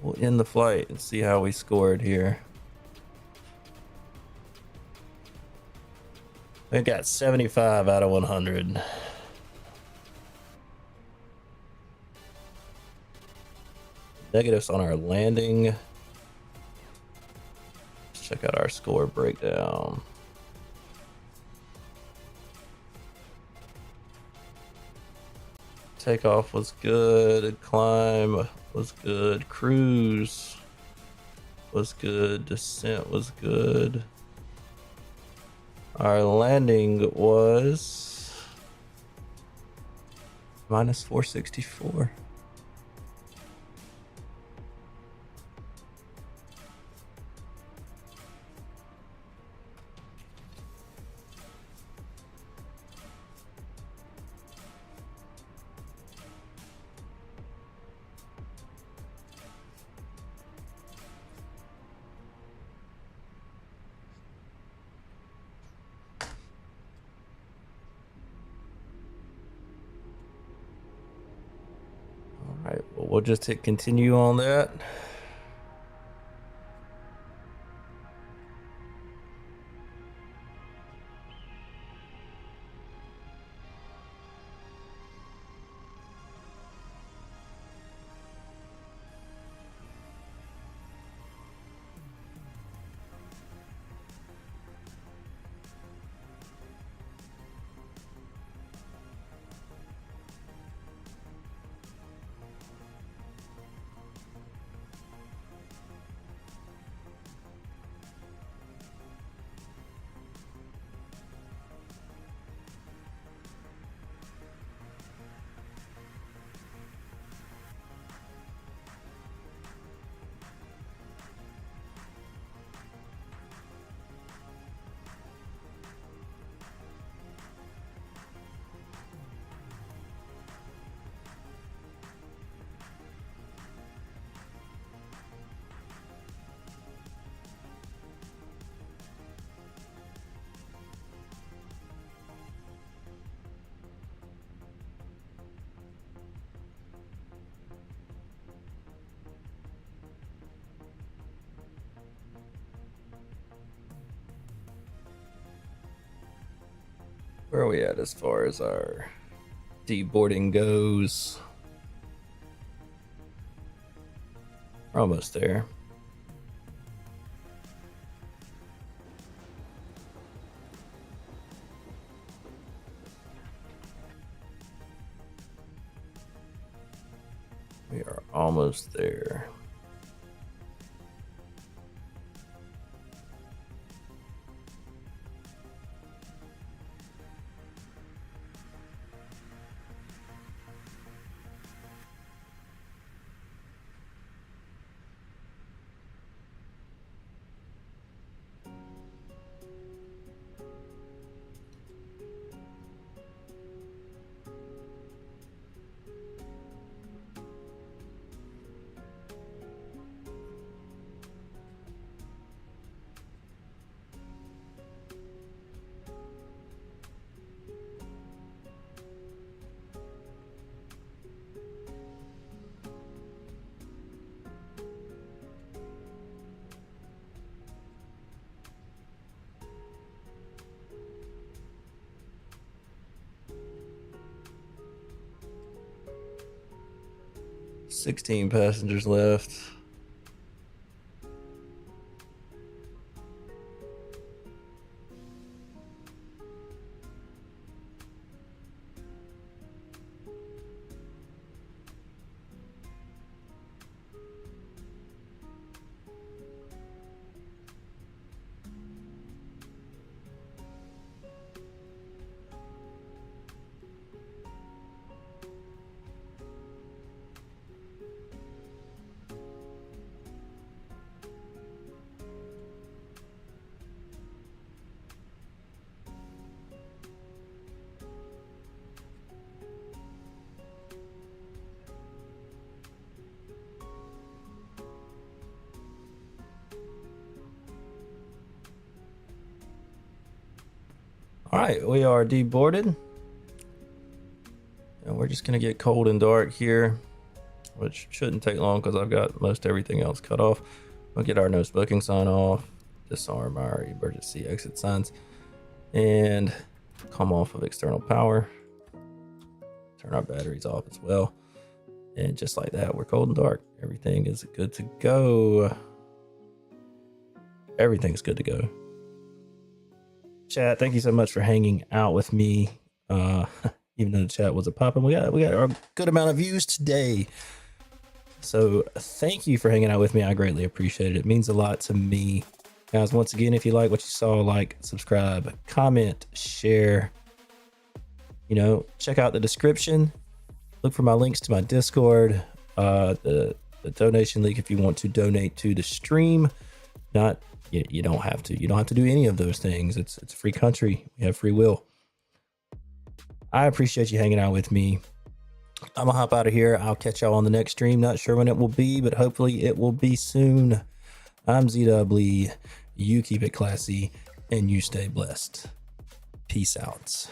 we'll end the flight and see how we scored here. We got 75 out of 100. Negatives on our landing. Let's check out our score breakdown. Takeoff was good. Climb was good. Cruise was good. Descent was good. Our landing was minus 464. All right, well, we'll just hit continue on that. Where are we at as far as our deboarding goes? We're almost there. We are almost there. $16 passengers left. All right, we are deboarded. And we're just gonna get cold and dark here. which shouldn't take long because I've got most everything else cut off. We'll get our no smoking sign off, disarm our emergency exit signs, and come off of external power. Turn our batteries off as well. And just like that, we're cold and dark. Everything is good to go. Everything's good to go. Chat, thank you so much for hanging out with me. Even though the chat wasn't popping, we got a good amount of views today. So thank you for hanging out with me. I greatly appreciate it. It means a lot to me. Guys, once again, if you like what you saw, like, subscribe, comment, share. You know, check out the description. Look for my links to my Discord, the donation link if you want to donate to the stream. You don't have to. You don't have to do any of those things. It's a free country. We have free will. I appreciate you hanging out with me. I'm gonna hop out of here. I'll catch y'all on the next stream. Not sure when it will be, but hopefully it will be soon. I'm ZW. You keep it classy and you stay blessed. Peace out.